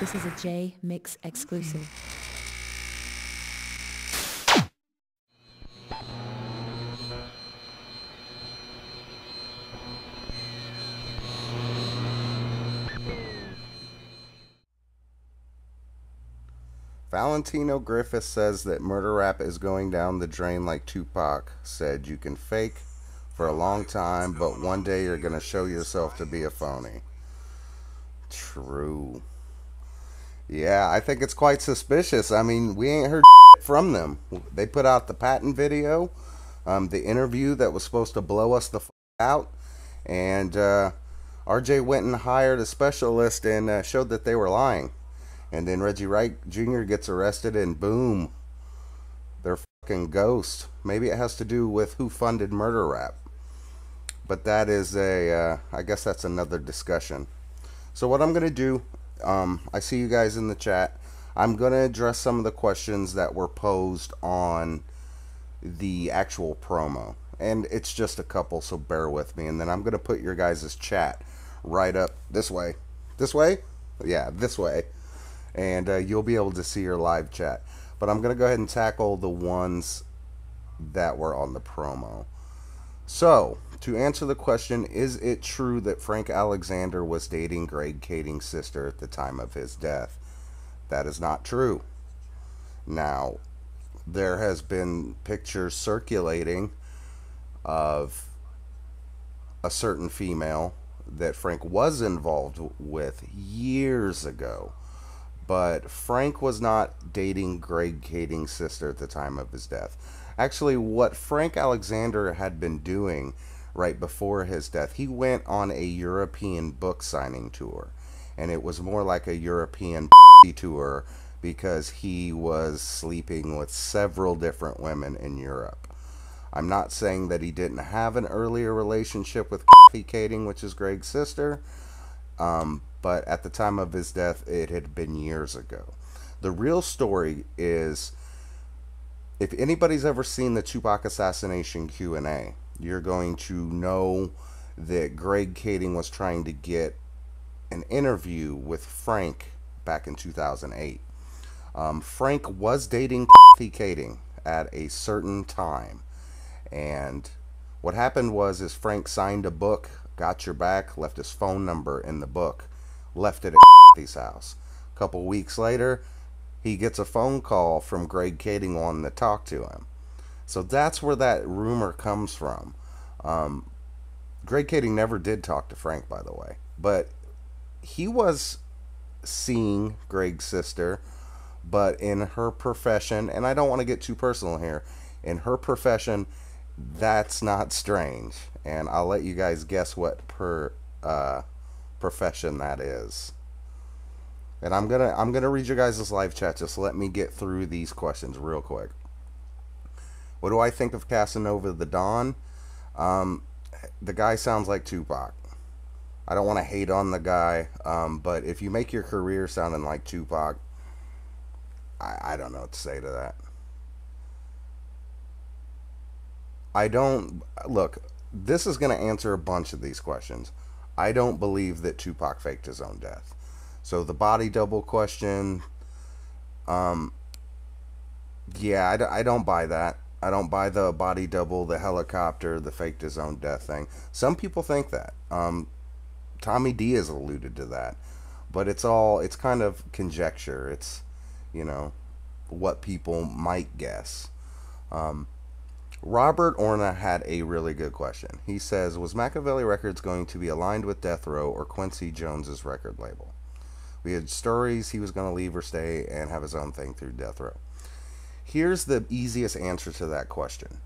This is a Jmix exclusive. Valentino Griffith says that murder rap is going down the drain like Tupac said you can fake for a long time, but one day you're going to show yourself to be a phony. True. Yeah, I think it's quite suspicious. I mean, we ain't heard from them. They put out the patent video, the interview that was supposed to blow us the out, and RJ went and hired a specialist and showed that they were lying. And then Reggie Wright Jr. gets arrested, and boom, they're fucking ghosts. Maybe it has to do with who funded murder rap. But that is I guess that's another discussion. So what I'm going to do, I see you guys in the chat. I'm going to address some of the questions that were posed on the actual promo. And it's just a couple, so bear with me. And then I'm going to put your guys' chat right up this way. This way? Yeah, this way. And you'll be able to see your live chat. But I'm going to go ahead and tackle the ones that were on the promo. So, to answer the question, is it true that Frank Alexander was dating Greg Kading's sister at the time of his death? That is not true. Now, there has been pictures circulating of a certain female that Frank was involved with years ago. But Frank was not dating Greg Kading's sister at the time of his death. Actually, what Frank Alexander had been doing right before his death, he went on a European book signing tour. And it was more like a European tour because he was sleeping with several different women in Europe. I'm not saying that he didn't have an earlier relationship with Kading, which is Greg's sister. But at the time of his death, it had been years ago. The real story is, if anybody's ever seen the Tupac assassination Q&A, you're going to know that Greg Kading was trying to get an interview with Frank back in 2008. Frank was dating Kading at a certain time. And what happened was Frank signed a book, got your back, left his phone number in the book, left it at his house. A couple weeks later, he gets a phone call from Greg Kading wanting to talk to him. So that's where that rumor comes from. Greg Kading never did talk to Frank, by the way. But he was seeing Greg's sister, but in her profession, and I don't want to get too personal here, in her profession, that's not strange. And I'll let you guys guess what profession that is. And I'm gonna read your guys' live chat. Just let me get through these questions real quick. What do I think of Casanova the Don? The guy sounds like Tupac. I don't want to hate on the guy, but if you make your career sounding like Tupac, I don't know what to say to that. I don't look. This is going to answer a bunch of these questions. I don't believe that Tupac faked his own death. So the body double question, yeah, I don't buy that. I don't buy the body double, the helicopter, the faked his own death thing. Some people think that. Tommy D has alluded to that. But it's kind of conjecture. It's, what people might guess. Robert Orna had a really good question. He says, was Machiavelli Records going to be aligned with Death Row or Quincy Jones's record label? We had stories he was going to leave or stay and have his own thing through Death Row. Here's the easiest answer to that question.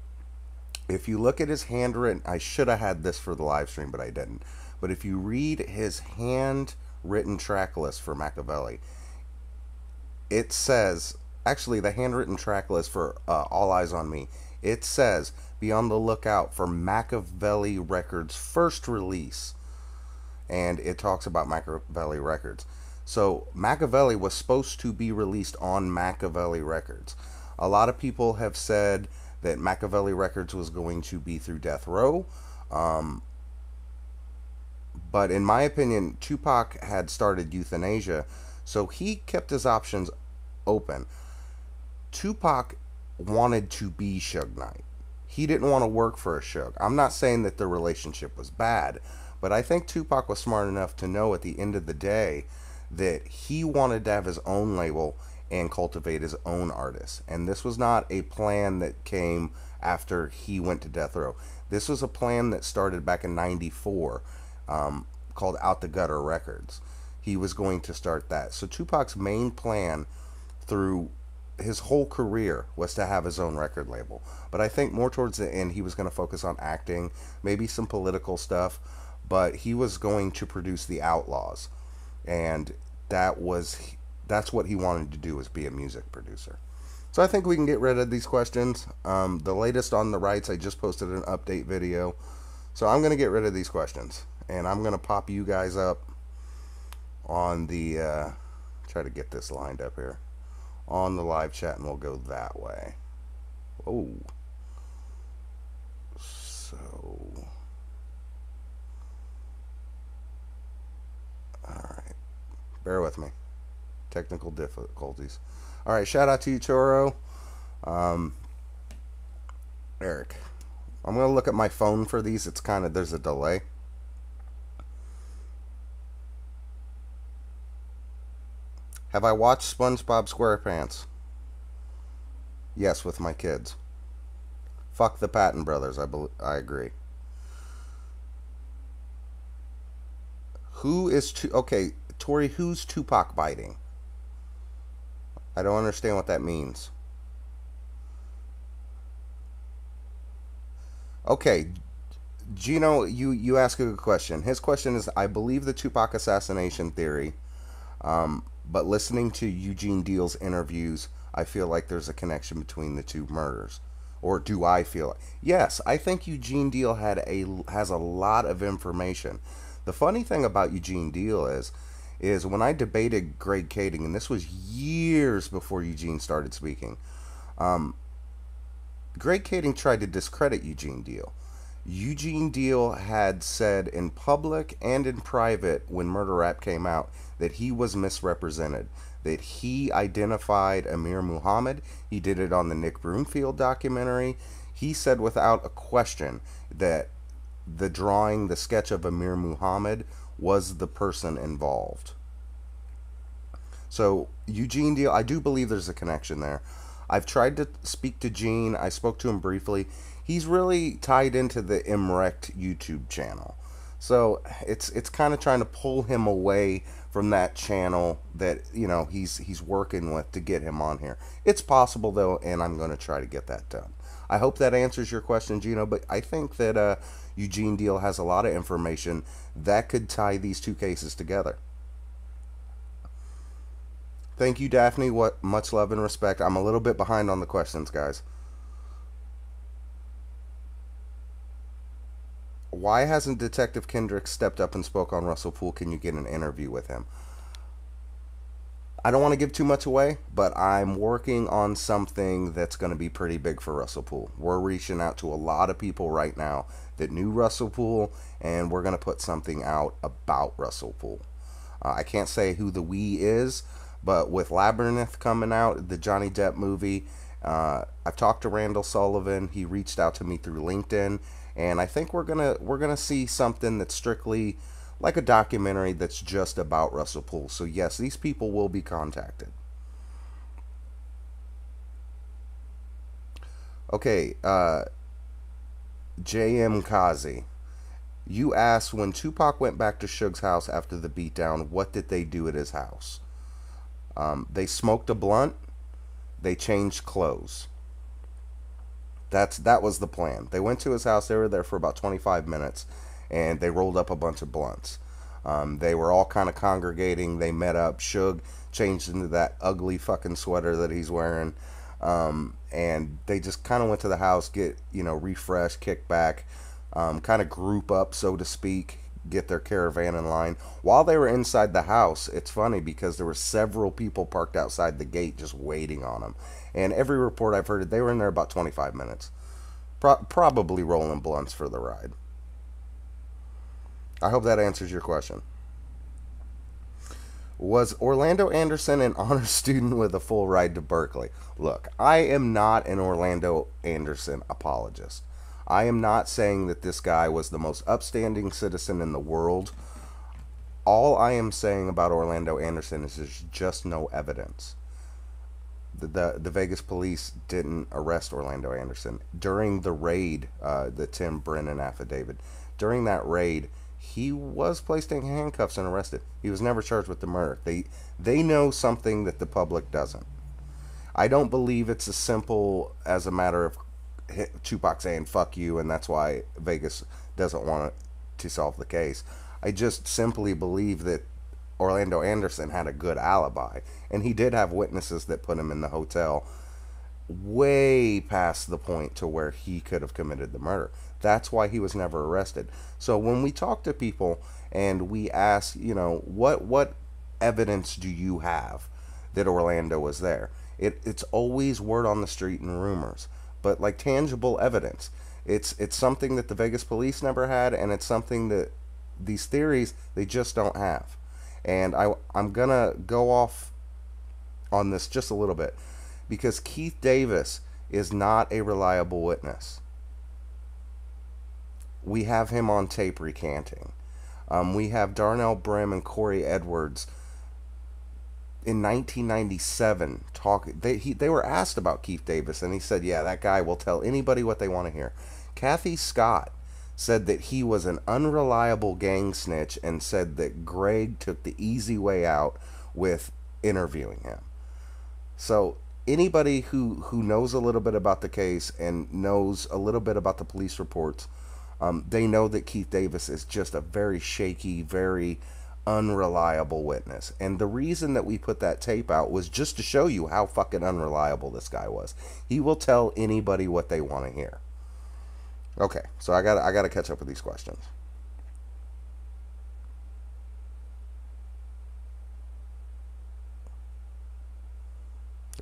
If you look at his handwritten, I should have had this for the live stream, but I didn't. But if you read his handwritten track list for Machiavelli, it says, actually the handwritten track list for All Eyes on Me, it says, be on the lookout for Machiavelli Records' first release. And it talks about Machiavelli Records. So Machiavelli was supposed to be released on Machiavelli Records. A lot of people have said that Machiavelli Records was going to be through Death Row. But in my opinion, Tupac had started Euthanasia So he kept his options open. Tupac wanted to be Suge Knight. He didn't want to work for a Suge. I'm not saying that the relationship was bad, but I think Tupac was smart enough to know at the end of the day that he wanted to have his own label and cultivate his own artists. And this was not a plan that came after he went to death row. This was a plan that started back in '94, called Out the Gutter Records. He was going to start that. So Tupac's main plan through his whole career was to have his own record label. But I think more towards the end, he was going to focus on acting, maybe some political stuff, but he was going to produce the Outlaws. And that's what he wanted to do, was be a music producer. So I think we can get rid of these questions. The latest on the rights, I just posted an update video. So I'm going to get rid of these questions. And I'm going to pop you guys up on the, try to get this lined up here, on the live chat, and we'll go that way. Oh. So. Alright. Bear with me. Technical difficulties. Alright, shout out to you, Choro. Eric. I'm going to look at my phone for these. It's kind of, there's a delay. Have I watched SpongeBob SquarePants? Yes, with my kids. Fuck the Patton brothers, I agree. Who is okay, Tori, who's Tupac biting? I don't understand what that means. Okay, Gino, you ask a good question. His question is, I believe the Tupac assassination theory, but listening to Eugene Deal's interviews, I feel like there's a connection between the two murders. Or do I feel it? Yes, I think Eugene Deal has a lot of information. The funny thing about Eugene Deal is when I debated Greg Kading, and this was years before Eugene started speaking, Greg Kading tried to discredit Eugene Deal. Eugene Deal had said in public and in private when Murder Rap came out that he was misrepresented, that he identified Amir Muhammad. He did it on the Nick Broomfield documentary. He said without a question that the sketch of Amir Muhammad was the person involved. So Eugene Deal, I do believe there's a connection there. I've tried to speak to Gene. I spoke to him briefly. He's really tied into the Imrect YouTube channel. So it's kind of trying to pull him away from that channel that, you know, he's working with to get him on here. It's possible though, and I'm going to try to get that done. I hope that answers your question, Gino, but I think that Eugene Deal has a lot of information that could tie these two cases together. Thank you, Daphne. Much love and respect. I'm a little bit behind on the questions, guys. Why hasn't Detective Kendrick stepped up and spoke on Russell Poole? Can you get an interview with him? I don't want to give too much away, but I'm working on something that's going to be pretty big for Russell Poole. We're reaching out to a lot of people right now that knew Russell Poole, and we're going to put something out about Russell Poole. I can't say who the we is, but with Labyrinth coming out, the Johnny Depp movie, I've talked to Randall Sullivan. He reached out to me through LinkedIn, and I think we're gonna see something that's strictly like a documentary that's just about Russell Poole. So yes, these people will be contacted. Okay, JM Kazi, you asked, when Tupac went back to Suge's house after the beatdown, what did they do at his house? They smoked a blunt. They changed clothes. That was the plan. They went to his house. They were there for about 25 minutes, and they rolled up a bunch of blunts. They were all kind of congregating. They met up. Suge changed into that ugly fucking sweater that he's wearing, and they just kind of went to the house, get, you know, refreshed, kick back, kind of group up, so to speak, get their caravan in line. While they were inside the house, it's funny because there were several people parked outside the gate just waiting on them. And every report I've heard, they were in there about 25 minutes. Probably rolling blunts for the ride. I hope that answers your question. Was Orlando Anderson an honor student with a full ride to Berkeley? Look, I am not an Orlando Anderson apologist. I am not saying that this guy was the most upstanding citizen in the world. All I am saying about Orlando Anderson is there's just no evidence. The Vegas police didn't arrest Orlando Anderson during the raid, the Tim Brennan affidavit. During that raid, he was placed in handcuffs and arrested. He was never charged with the murder. They know something that the public doesn't. I don't believe it's as simple as a matter of Tupac saying "fuck you" and that's why Vegas doesn't want to solve the case. I just simply believe that Orlando Anderson had a good alibi, and he did have witnesses that put him in the hotel way past the point to where he could have committed the murder. That's why he was never arrested. So when we talk to people and we ask, what evidence do you have that Orlando was there? It's always word on the street and rumors, but like tangible evidence. It's something that the Vegas police never had, and it's something that these theories they just don't have. And I'm gonna go off on this just a little bit because Keith Davis is not a reliable witness. We have him on tape recanting. We have Darnell Brim and Corey Edwards in 1997 talking. They were asked about Keith Davis, and he said, "Yeah, that guy will tell anybody what they want to hear." Kathy Scott said that he was an unreliable gang snitch and said that Greg took the easy way out with interviewing him. So anybody who knows a little bit about the case and knows a little bit about the police reports, they know that Keith Davis is just a very shaky, very unreliable witness. And the reason that we put that tape out was just to show you how fucking unreliable this guy was. He will tell anybody what they want to hear. Okay, so I gotta catch up with these questions.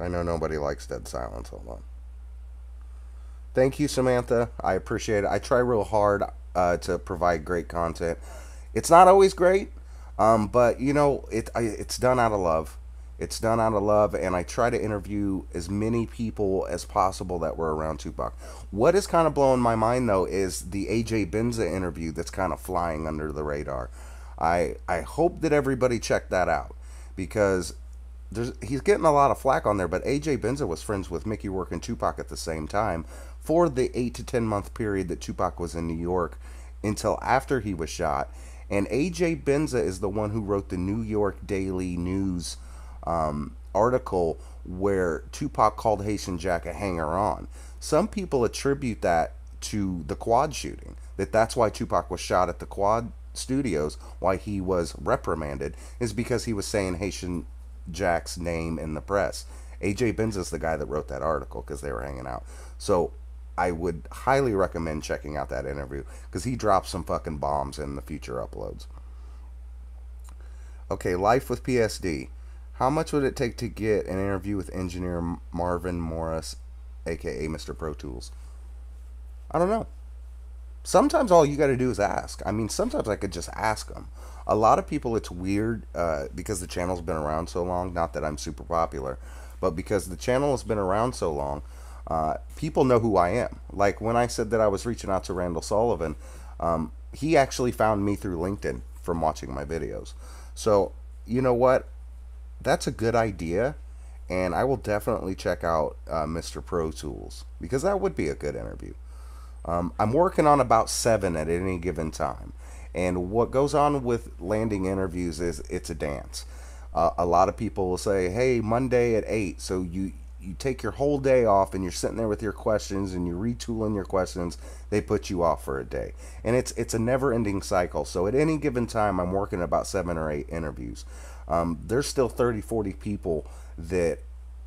I know nobody likes dead silence. Hold on. Thank you, Samantha. I appreciate it. I try real hard to provide great content. It's not always great, but it's done out of love. It's done out of love, and I try to interview as many people as possible that were around Tupac. What is kind of blowing my mind, though, is the AJ Benza interview that's kind of flying under the radar. I hope that everybody checked that out, because he's getting a lot of flack on there, but AJ Benza was friends with Mickey Rourke and Tupac at the same time for the 8 to 10 month period that Tupac was in New York until after he was shot. And AJ Benza is the one who wrote the New York Daily News article where Tupac called Haitian Jack a hanger-on. Some people attribute that to the Quad shooting, that's why Tupac was shot at the Quad studios, why he was reprimanded, is because he was saying Haitian Jack's name in the press. AJ Benza's the guy that wrote that article because they were hanging out. So I would highly recommend checking out that interview because he dropped some fucking bombs in the future uploads. Okay, Life with PSD. How much would it take to get an interview with engineer Marvin Morris, aka Mr. Pro Tools? I don't know. Sometimes all you got to do is ask. I mean, sometimes I could just ask them. A lot of people, it's weird because the channel's been around so long. Not that I'm super popular, but because the channel has been around so long, people know who I am. Like when I said that I was reaching out to Randall Sullivan, he actually found me through LinkedIn from watching my videos. So, you know what? That's a good idea, and I will definitely check out Mr. Pro Tools because that would be a good interview. I'm working on about 7 at any given time, and what goes on with landing interviews is it's a dance. A lot of people will say, hey, Monday at 8, so you take your whole day off and you're sitting there with your questions and you're retooling your questions. They put you off for a day, and it's a never-ending cycle. So at any given time, I'm working about 7 or 8 interviews. There's still 30-40 people that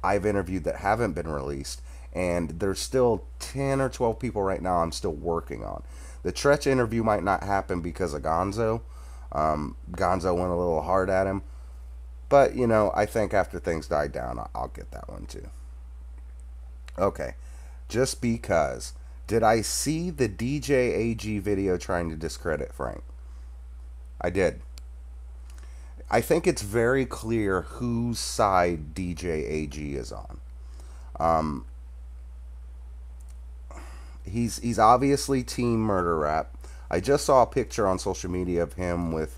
I've interviewed that haven't been released, and there's still 10 or 12 people right now I'm still working on. The Tretch interview might not happen because of Gonzo. Gonzo went a little hard at him, but I think after things die down, I'll get that one too. Okay, just because. Did I see the DJ AG video trying to discredit Frank? I did. I think it's very clear whose side DJ AG is on. Um, he's obviously team murder rap. I just saw a picture on social media of him with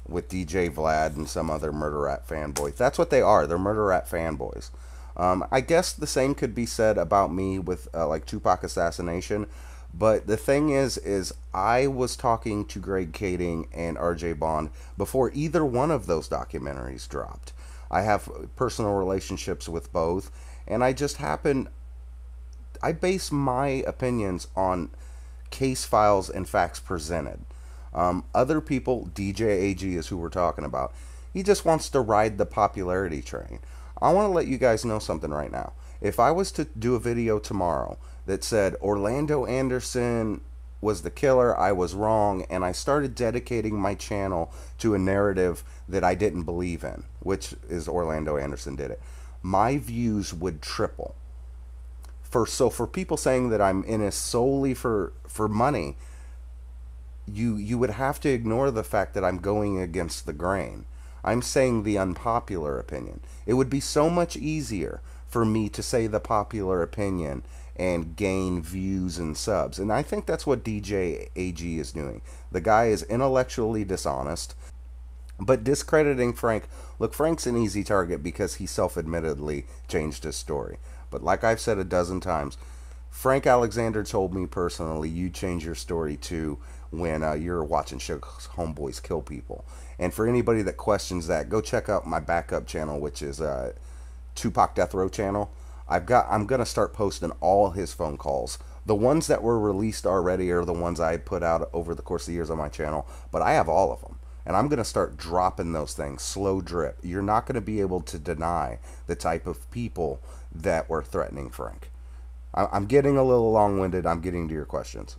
DJ Vlad and some other murder rap fanboy. That's what they are. They're murder rap fanboys. I guess the same could be said about me with like Tupac assassination. But the thing is I was talking to Greg Kading and RJ Bond before either one of those documentaries dropped. I have personal relationships with both, and I base my opinions on case files and facts presented. Other people, DJ AG is who we're talking about. He just wants to ride the popularity train. I want to let you guys know something right now. If I was to do a video tomorrow that said Orlando Anderson was the killer, I was wrong, and I started dedicating my channel to a narrative that I didn't believe in, which is Orlando Anderson did it, my views would triple. For people saying that I'm in it solely for money, you would have to ignore the fact that I'm going against the grain. I'm saying the unpopular opinion. It would be so much easier for me to say the popular opinion and gain views and subs. And I think that's what DJ AG is doing. The guy is intellectually dishonest, but discrediting Frank. Look, Frank's an easy target because he self-admittedly changed his story. But like I've said a dozen times, Frank Alexander told me personally, you change your story too when you're watching Sugar's homeboys kill people. And for anybody that questions that, go check out my backup channel, which is Tupac Death Row channel. I'm gonna start posting all his phone calls. The ones that were released already are the ones I put out over the course of the years on my channel, but I have all of them. And I'm going to start dropping those things, slow drip. You're not going to be able to deny the type of people that were threatening Frank. I'm getting a little long-winded. I'm getting to your questions.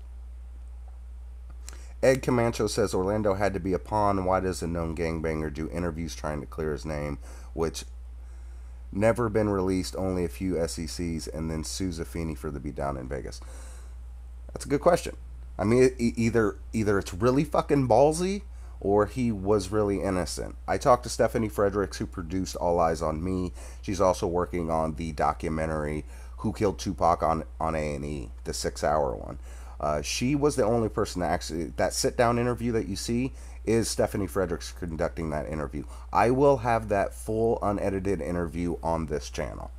Ed Camacho says Orlando had to be a pawn. Why does a known gangbanger do interviews trying to clear his name, which never been released, only a few SECs, and then sue Zaffini for the beatdown in Vegas? That's a good question. I mean, either it's really fucking ballsy, or he was really innocent. I talked to Stephanie Fredericks, who produced All Eyes on Me. She's also working on the documentary Who Killed Tupac on A&E, the 6-hour one. She was the only person that actually, that sit-down interview that you see is Stephanie Fredericks conducting that interview. I will have that full unedited interview on this channel.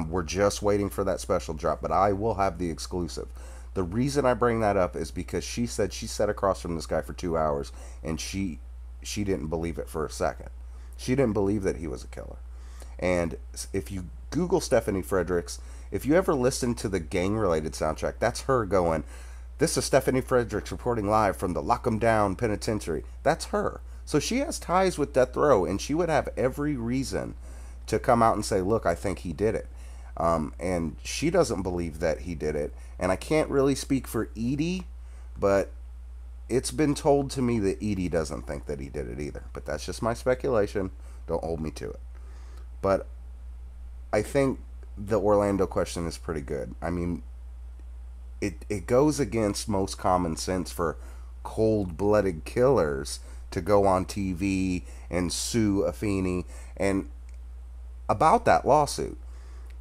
We're just waiting for that special drop, but I will have the exclusive. The reason I bring that up is because she said she sat across from this guy for 2 hours and she didn't believe it for a second. She didn't believe that he was a killer. And if you Google Stephanie Fredericks, if you ever listen to the gang-related soundtrack, that's her going, "This is Stephanie Fredericks reporting live from the Lock 'em Down Penitentiary." That's her. So she has ties with Death Row, and she would have every reason to come out and say, "Look, I think he did it." And she doesn't believe that he did it. And I can't really speak for Edie, but it's been told to me that Edie doesn't think that he did it either. But that's just my speculation. Don't hold me to it. But I think the Orlando question is pretty good. I mean, it goes against most common sense for cold-blooded killers to go on TV and sue Affini. And about that lawsuit,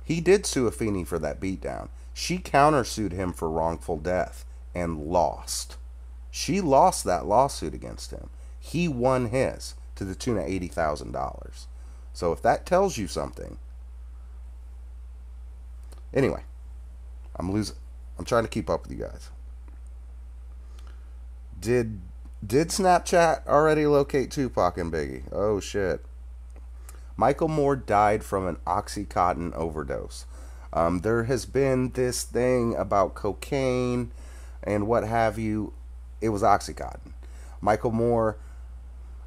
he did sue Affini for that beatdown. She countersued him for wrongful death and lost. She lost that lawsuit against him. He won his to the tune of $80,000. So if that tells you something. Anyway, I'm trying to keep up with you guys. Did Snapchat already locate Tupac and Biggie? Oh shit. Michael Moore died from an Oxycontin overdose. There has been this thing about cocaine and what have you. It was Oxycontin. Michael Moore,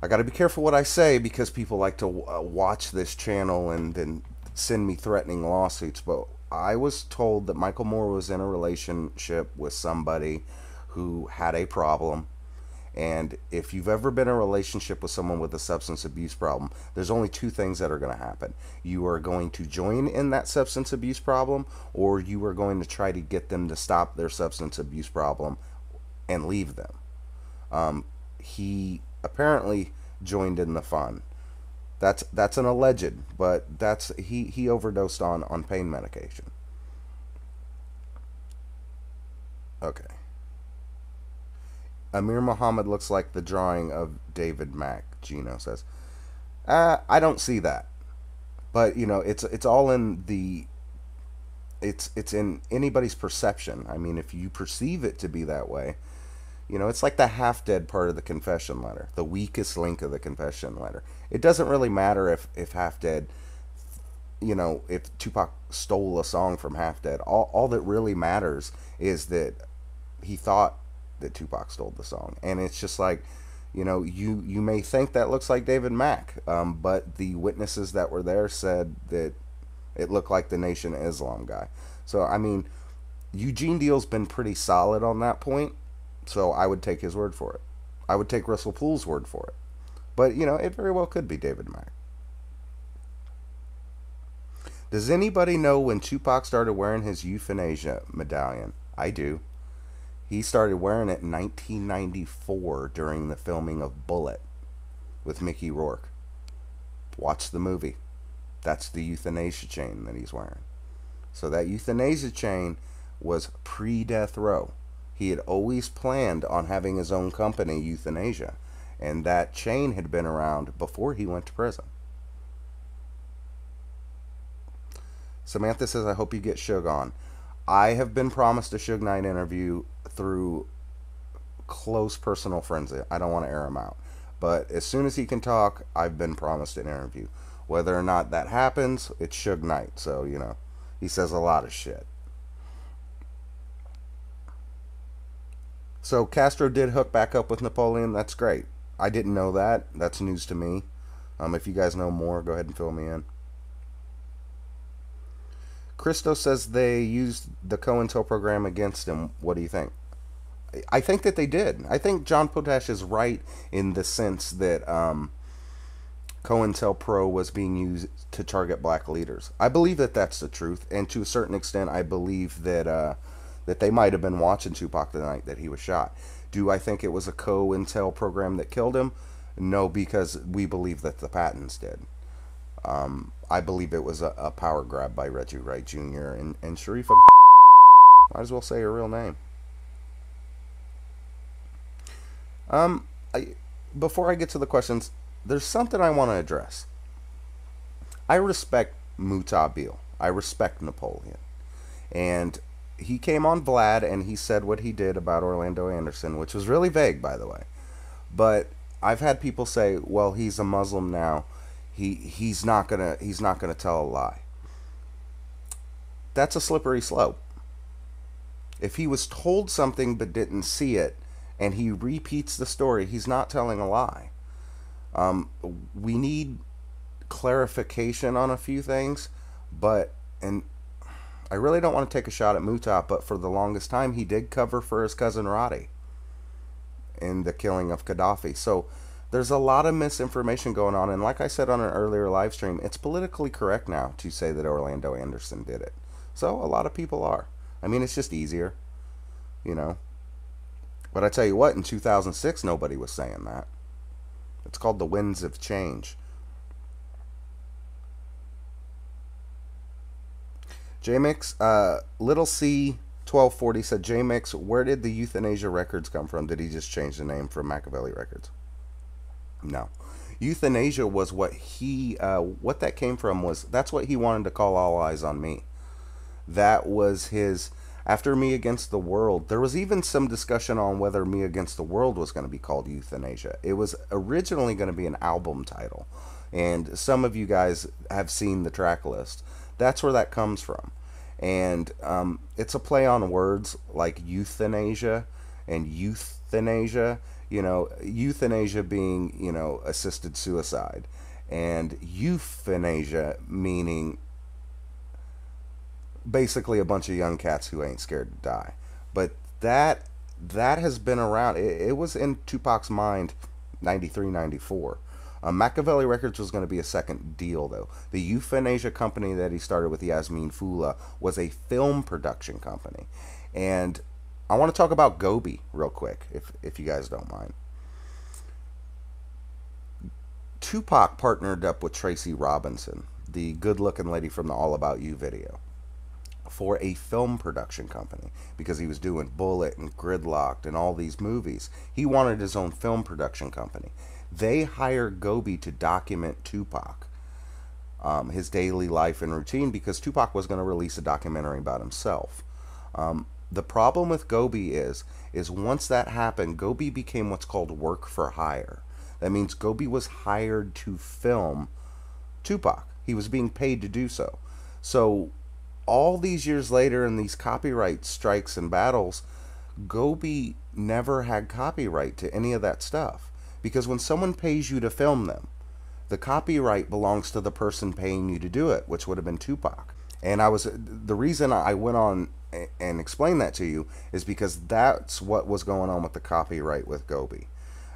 I got to be careful what I say because people like to watch this channel and then send me threatening lawsuits, but I was told that Michael Moore was in a relationship with somebody who had a problem. And if you've ever been in a relationship with someone with a substance abuse problem, there's only two things that are going to happen. You are going to join in that substance abuse problem, or you are going to try to get them to stop their substance abuse problem and leave them. He apparently joined in the fun. That's an alleged, but he overdosed on pain medication. Okay. Amir Muhammad looks like the drawing of David Mack, Gino says. I don't see that. But, it's all in the it's in anybody's perception. I mean, if you perceive it to be that way, it's like the half dead part of the confession letter, the weakest link of the confession letter. It doesn't really matter if half dead, if Tupac stole a song from Half Dead. All that really matters is that he thought that Tupac stole the song. And it's just like, you may think that looks like David Mack, but the witnesses that were there said that it looked like the Nation of Islam guy. So, I mean, Eugene Deal's been pretty solid on that point, so I would take his word for it. I would take Russell Poole's word for it. But, it very well could be David Mack. Does anybody know when Tupac started wearing his euthanasia medallion? I do. He started wearing it in 1994 during the filming of Bullet with Mickey Rourke. Watch the movie. That's the euthanasia chain that he's wearing. So that euthanasia chain was pre-death row. He had always planned on having his own company, Euthanasia, and that chain had been around before he went to prison. Samantha says, I hope you get Suge on. I have been promised a Suge Knight interview through close personal friends. I don't want to air him out. But as soon as he can talk, I've been promised an interview. Whether or not that happens, it's Suge Knight. So, he says a lot of shit. So Castro did hook back up with Napoleon. That's great. I didn't know that. That's news to me. If you guys know more, go ahead and fill me in. Christo says they used the COINTEL program against him. What do you think? I think that they did. I think John Potash is right in the sense that COINTELPRO was being used to target black leaders. I believe that that's the truth, and to a certain extent, I believe that that they might have been watching Tupac the night that he was shot. Do I think it was a COINTEL program that killed him? No, because we believe that the Pattons did. I believe it was a power grab by Reggie Wright Jr. and Sharifa. Might as well say her real name. Before I get to the questions, there's something I want to address. I respect Mutabil. I respect Napoleon. And he came on Vlad and he said what he did about Orlando Anderson, which was really vague, by the way. But I've had people say, well, he's a Muslim now. He's not gonna tell a lie. That's a slippery slope. If he was told something but didn't see it, and he repeats the story, he's not telling a lie. We need clarification on a few things, and I really don't want to take a shot at Mutap, but for the longest time he did cover for his cousin Roddy in the killing of Gaddafi. So there's a lot of misinformation going on, and like I said on an earlier live stream, it's politically correct now to say that Orlando Anderson did it. So a lot of people are. I mean, it's just easier, But I tell you what, in 2006, nobody was saying that. It's called the winds of change. Jmix, Little C 1240 said, Jmix, where did the Euthanasia Records come from? Did he just change the name from Machiavelli Records? No. Euthanasia was what that came from was, that's what he wanted to call All Eyes on Me. That was his, after Me Against the World, there was even some discussion on whether Me Against the World was going to be called Euthanasia. It was originally going to be an album title. And some of you guys have seen the track list. That's where that comes from. And it's a play on words like euthanasia and euthanasia. Euthanasia being, assisted suicide. And euthanasia meaning basically a bunch of young cats who ain't scared to die. But that has been around. It was in Tupac's mind 93, 94. Machiavelli Records was going to be a second deal, though. The Euthanasia company that he started with Yasmin Fula was a film production company. And I want to talk about Gobi real quick, if you guys don't mind. Tupac partnered up with Tracy Robinson, the good-looking lady from the All About You video, for a film production company because he was doing Bullet and Gridlocked and all these movies. He wanted his own film production company. They hired Gobi to document Tupac, his daily life and routine, because Tupac was going to release a documentary about himself. The problem with Gobi is once that happened, Gobi became what's called work for hire. That means Gobi was hired to film Tupac. He was being paid to do so. So all these years later, in these copyright strikes and battles, Gobi never had copyright to any of that stuff. Because when someone pays you to film them, the copyright belongs to the person paying you to do it, which would have been Tupac. And the reason I went on and explained that to you is because that's what was going on with the copyright with Gobi.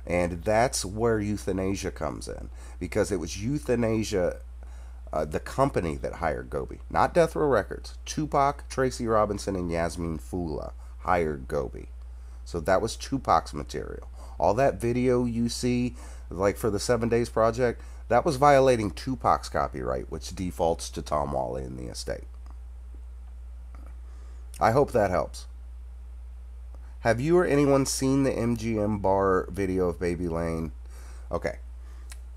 And that's where Euthanasia comes in. Because it was Euthanasia, the company, that hired Gobi. Not Death Row Records. Tupac, Tracy Robinson, and Yasmin Fula hired Gobi. So that was Tupac's material. All that video you see, like for the 7 Days Project, that was violating Tupac's copyright, which defaults to Tom Wally and the estate. I hope that helps. Have you or anyone seen the MGM bar video of Baby Lane? Okay.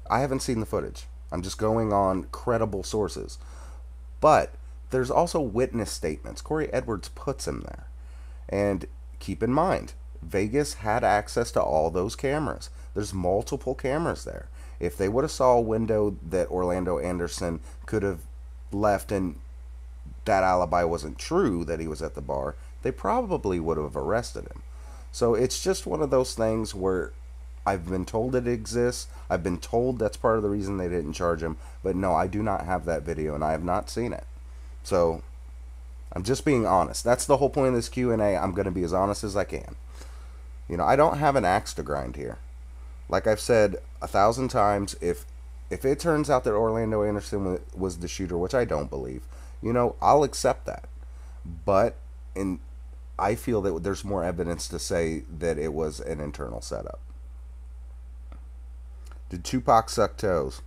I haven't seen the footage. I'm just going on credible sources. But there's also witness statements. Corey Edwards puts him there. And keep in mind, Vegas had access to all those cameras. There's multiple cameras there. If they would have saw a window that Orlando Anderson could have left and that alibi wasn't true, that he was at the bar, they probably would have arrested him. So it's just one of those things where I've been told it exists. I've been told that's part of the reason they didn't charge him. But no, I do not have that video, and I have not seen it. So I'm just being honest. That's the whole point of this Q&A. I'm going to be as honest as I can. You know, I don't have an axe to grind here. Like I've said 1,000 times, if it turns out that Orlando Anderson was the shooter, which I don't believe, you know, I'll accept that. But I feel that there's more evidence to say that it was an internal setup. Did Tupac suck toes?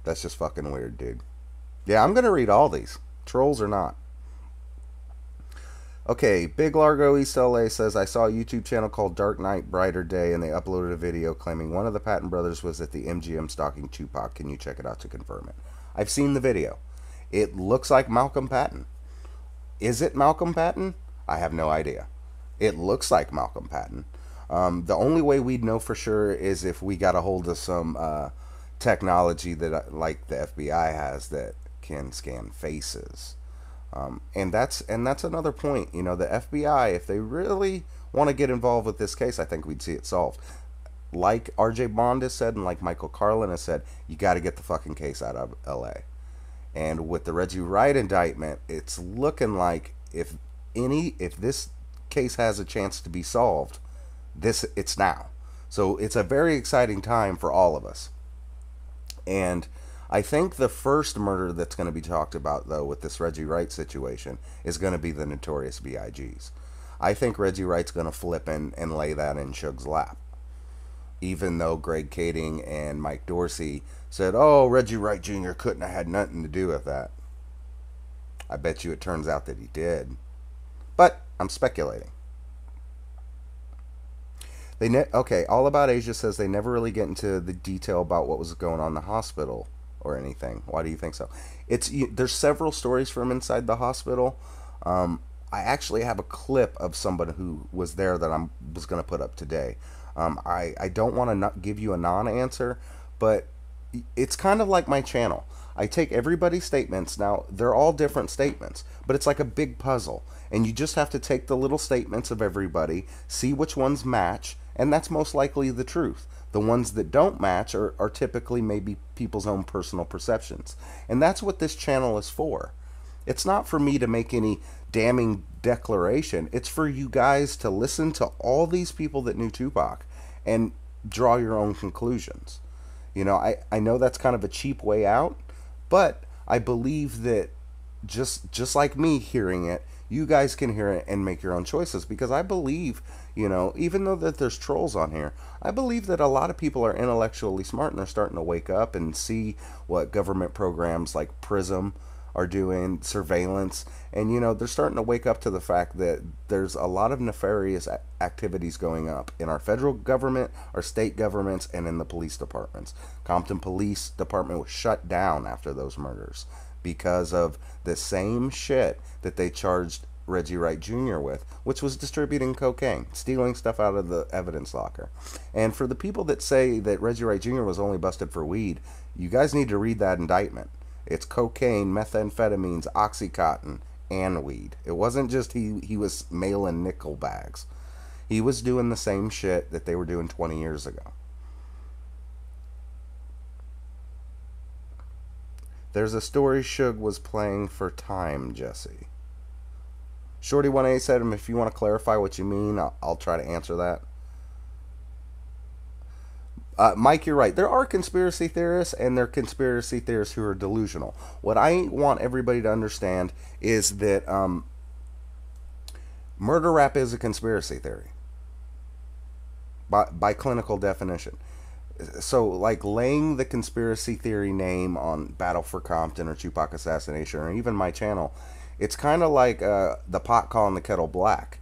That's just fucking weird, dude. Yeah, I'm going to read all these. Trolls or not. Okay, Big Largo East LA says, I saw a YouTube channel called Dark Knight Brighter Day, and they uploaded a video claiming one of the Patton brothers was at the MGM stalking Tupac. Can you check it out to confirm it? I've seen the video. It looks like Malcolm Patton. Is it Malcolm Patton? I have no idea. It looks like Malcolm Patton. The only way we'd know for sure is if we got a hold of some technology that, like the FBI has, that can scan faces. And that's another point. You know, the FBI, if they really want to get involved with this case, I think we'd see it solved. Like R.J. Bond has said, and like Michael Carlin has said, you got to get the fucking case out of L.A. And with the Reggie Wright indictment, it's looking like if this case has a chance to be solved, it's now. So it's a very exciting time for all of us. And I think the first murder that's going to be talked about, though, with this Reggie Wright situation is going to be the Notorious B.I.G.'s. I think Reggie Wright's going to flip and lay that in Suge's lap. Even though Greg Kading and Mike Dorsey said, oh, Reggie Wright Jr. couldn't have had nothing to do with that. I bet you it turns out that he did. But I'm speculating. Okay, All About Asia says they never really get into the detail about what was going on in the hospital or anything. Why do you think so? There's several stories from inside the hospital. I actually have a clip of somebody who was there that I was going to put up today. I don't want to not give you a non-answer, but it's kind of like my channel. I take everybody's statements. Now, they're all different statements, but it's like a big puzzle. And you just have to take the little statements of everybody, see which ones match, and that's most likely the truth. The ones that don't match are typically maybe people's own personal perceptions. And that's what this channel is for. It's not for me to make any damning declaration. It's for you guys to listen to all these people that knew Tupac and draw your own conclusions. You know, I know that's kind of a cheap way out, but I believe that just like me hearing it, You guys can hear it and make your own choices, because I believe, even though that there's trolls on here, I believe that a lot of people are intellectually smart and they're starting to wake up and see what government programs like Prism are doing, surveillance, and they're starting to wake up to the fact that there's a lot of nefarious activities going up in our federal government, our state governments, and in the police departments. Compton Police Department was shut down after those murders because of the same shit that they charged Reggie Wright Jr. with, which was distributing cocaine, stealing stuff out of the evidence locker. And for the people that say that Reggie Wright Jr. was only busted for weed, you guys need to read that indictment. It's cocaine, methamphetamines, Oxycontin, and weed. It wasn't just he was mailing nickel bags. He was doing the same shit that they were doing 20 years ago. There's a story Suge was playing for time, Jesse. Shorty18 said, if you want to clarify what you mean, I'll try to answer that. Mike, you're right. There are conspiracy theorists, and there are conspiracy theorists who are delusional. What I want everybody to understand is that murder rap is a conspiracy theory by clinical definition. So, like, laying the conspiracy theory name on Battle for Compton or Tupac assassination or even my channel, it's kind of like the pot calling the kettle black.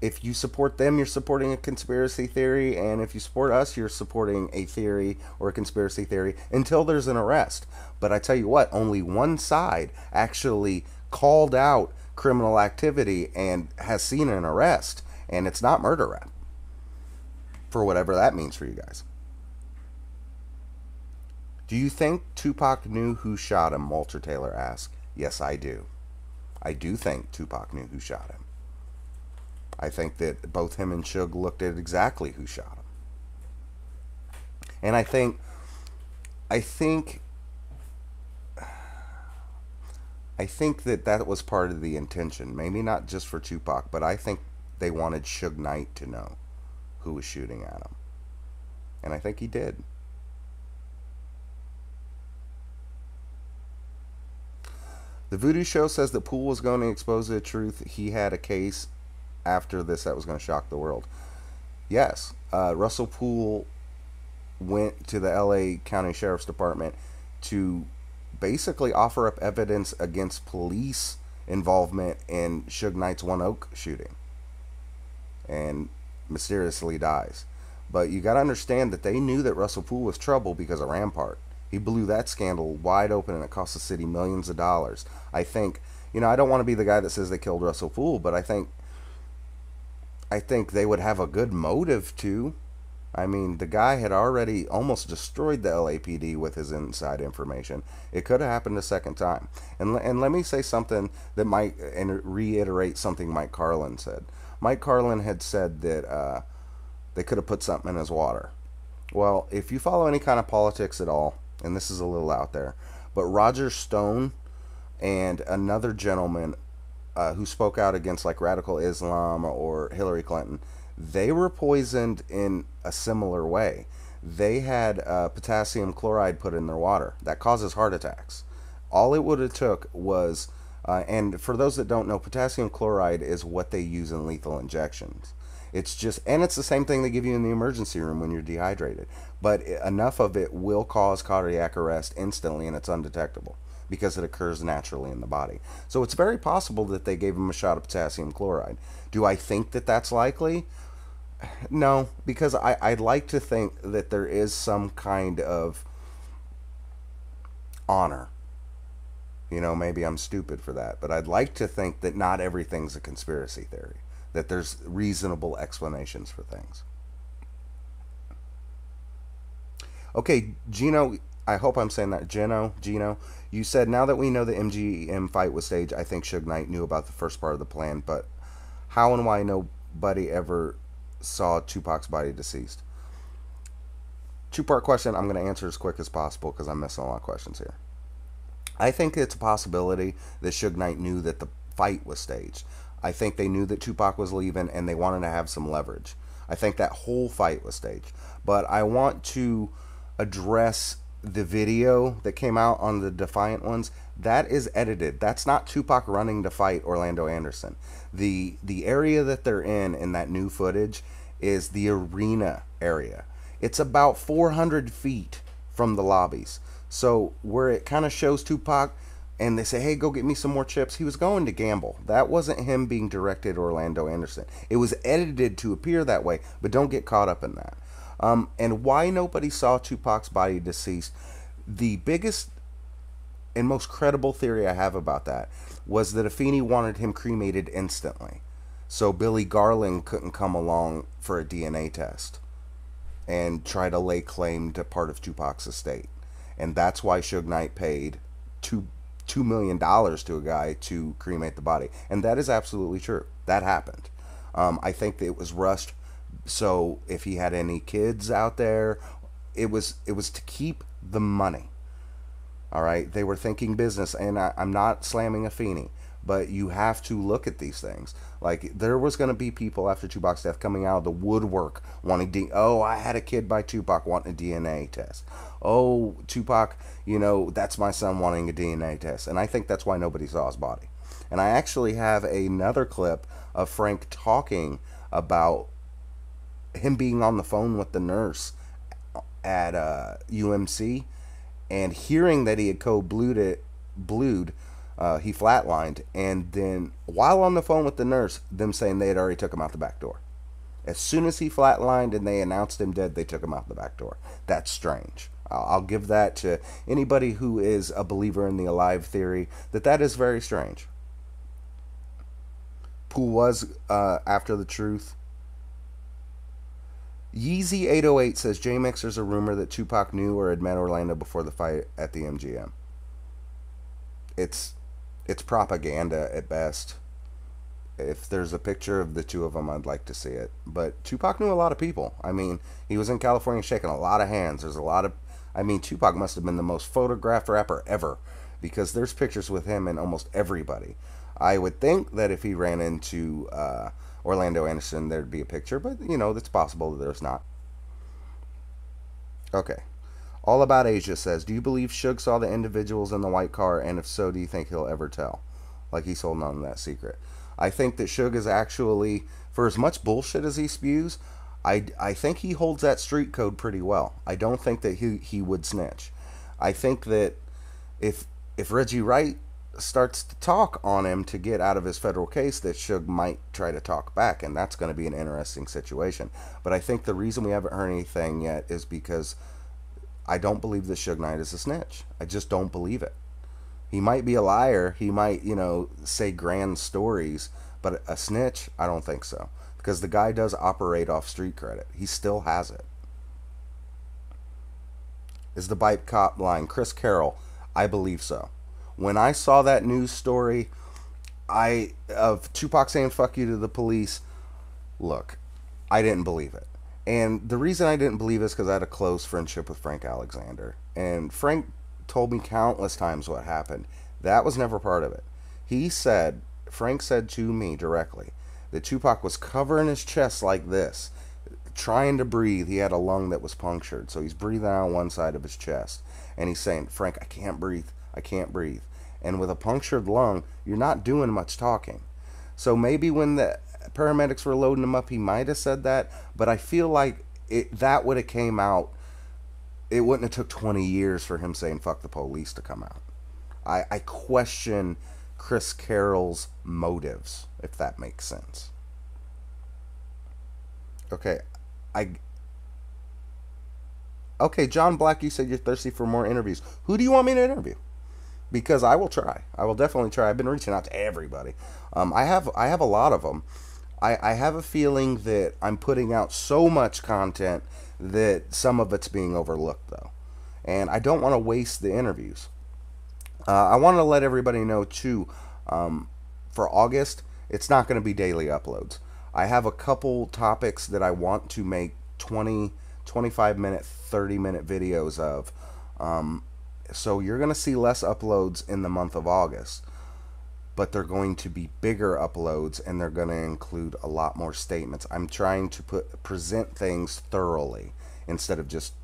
If you support them, you're supporting a conspiracy theory, and if you support us, you're supporting a theory or a conspiracy theory until there's an arrest. But I tell you what, only one side actually called out criminal activity and has seen an arrest, and it's not murder rap, for whatever that means for you guys. Do you think Tupac knew who shot him? Walter Taylor asked. Yes, I do. I do think Tupac knew who shot him. I think that both him and Suge looked at exactly who shot him. And I think that was part of the intention. Maybe not just for Tupac, but I think they wanted Suge Knight to know who was shooting at him. And I think he did. The Voodoo Show says that Poole was going to expose the truth. He had a case after this that was going to shock the world. Yes, Russell Poole went to the LA County Sheriff's Department to basically offer up evidence against police involvement in Suge Knight's One Oak shooting, and mysteriously dies. But you got to understand that they knew that Russell Poole was trouble because of Rampart. He blew that scandal wide open, and it cost the city millions of dollars. I think, I don't want to be the guy that says they killed Russell Poole, but I think they would have a good motive to. I mean, the guy had already almost destroyed the LAPD with his inside information. It could have happened a second time. And let me say something that might reiterate something Mike Carlin said. Mike Carlin had said that they could have put something in his water. Well, if you follow any kind of politics at all, and this is a little out there, but Roger Stone and another gentleman who spoke out against like radical Islam or Hillary Clinton, they were poisoned in a similar way. They had potassium chloride put in their water. That causes heart attacks. All it would have took was, and for those that don't know, potassium chloride is what they use in lethal injections. It's just, and it's the same thing they give you in the emergency room when you're dehydrated. But enough of it will cause cardiac arrest instantly, and it's undetectable because it occurs naturally in the body. So it's very possible that they gave him a shot of potassium chloride. Do I think that that's likely? No, because I'd like to think that there is some kind of honor. Maybe I'm stupid for that, but I'd like to think that not everything's a conspiracy theory, that there's reasonable explanations for things. Okay, Gino, I hope I'm saying that. Gino, you said, now that we know the MGM fight was staged, I think Suge Knight knew about the first part of the plan, but how and why nobody ever saw Tupac's body deceased? Two-part question. I'm going to answer as quick as possible because I'm missing a lot of questions here. I think it's a possibility that Suge Knight knew that the fight was staged. I think they knew that Tupac was leaving and they wanted to have some leverage. I think that whole fight was staged. But I want to address the video that came out on the Defiant ones. That is edited. That's not Tupac running to fight Orlando Anderson. The area that they're in that new footage is the arena area. It's about 400 feet from the lobbies. So where it kind of shows Tupac and they say, hey, go get me some more chips, he was going to gamble. That wasn't him being directed Orlando Anderson. It was edited to appear that way, but don't get caught up in that. And why nobody saw Tupac's body deceased, the biggest and most credible theory I have about that was that Afeni wanted him cremated instantly. So Billy Garland couldn't come along for a DNA test and try to lay claim to part of Tupac's estate. And that's why Suge Knight paid $2 million to a guy to cremate the body. And that is absolutely true. That happened. I think that it was rushed. So if he had any kids out there, it was to keep the money. All right, they were thinking business, and I'm not slamming Afeni, but you have to look at these things. Like, there was going to be people after Tupac's death coming out of the woodwork wanting I had a kid by Tupac wanting a DNA test. Oh, Tupac, that's my son wanting a DNA test. And I think that's why nobody saw his body. And I actually have another clip of Frank talking about him being on the phone with the nurse at UMC, and hearing that he had blued, he flatlined, and then while on the phone with the nurse, them saying they had already took him out the back door. As soon as he flatlined and they announced him dead, they took him out the back door. That's strange. I'll give that to anybody who is a believer in the alive theory, that is very strange. Pool was after the truth. Yeezy808 says, Jmix, there's a rumor that Tupac knew or had met Orlando before the fight at the MGM. It's propaganda at best. If there's a picture of the two of them, I'd like to see it. But Tupac knew a lot of people. I mean, he was in California shaking a lot of hands. There's a lot of... Tupac must have been the most photographed rapper ever, because there's pictures with him and almost everybody. I would think that if he ran into Orlando Anderson, there'd be a picture, but it's possible that there's not. Okay. All About Asia says, do you believe Suge saw the individuals in the white car, and if so, do you think he'll ever tell? Like he's holding on to that secret. I think that Suge is actually, for as much bullshit as he spews, I think he holds that street code pretty well. I don't think that he would snitch. I think that if Reggie Wright starts to talk on him to get out of his federal case, that Suge might try to talk back, and that's going to be an interesting situation. But I think the reason we haven't heard anything yet is because I don't believe that Suge Knight is a snitch. I just don't believe it. He might be a liar. He might, say grand stories, but a snitch, I don't think so. Because the guy does operate off street credit. He still has it. Is the bike cop lying? Chris Carroll, I believe so. When I saw that news story of Tupac saying fuck you to the police, look, I didn't believe it. And the reason I didn't believe it is because I had a close friendship with Frank Alexander. And Frank told me countless times what happened. That was never part of it. Frank said to me directly that Tupac was covering his chest like this, trying to breathe. He had a lung that was punctured, so he's breathing out one side of his chest. And he's saying, Frank, I can't breathe. I can't breathe. And with a punctured lung, you're not doing much talking. So maybe when the paramedics were loading him up, he might have said that, but I feel like that would have came out. It wouldn't have took 20 years for him saying fuck the police to come out. I question Chris Carroll's motives, if that makes sense. Okay, John Black, you said you're thirsty for more interviews. Who do you want me to interview? Because I will try. I will definitely try. I've been reaching out to everybody. I have a lot of them. I have a feeling that I'm putting out so much content that some of it's being overlooked, though. And I don't want to waste the interviews. I want to let everybody know, too, for August, it's not going to be daily uploads. I have a couple topics that I want to make 20, 25-minute, 30-minute videos of. So you're going to see less uploads in the month of August. But they're going to be bigger uploads, and they're going to include a lot more statements. I'm trying to present things thoroughly instead of just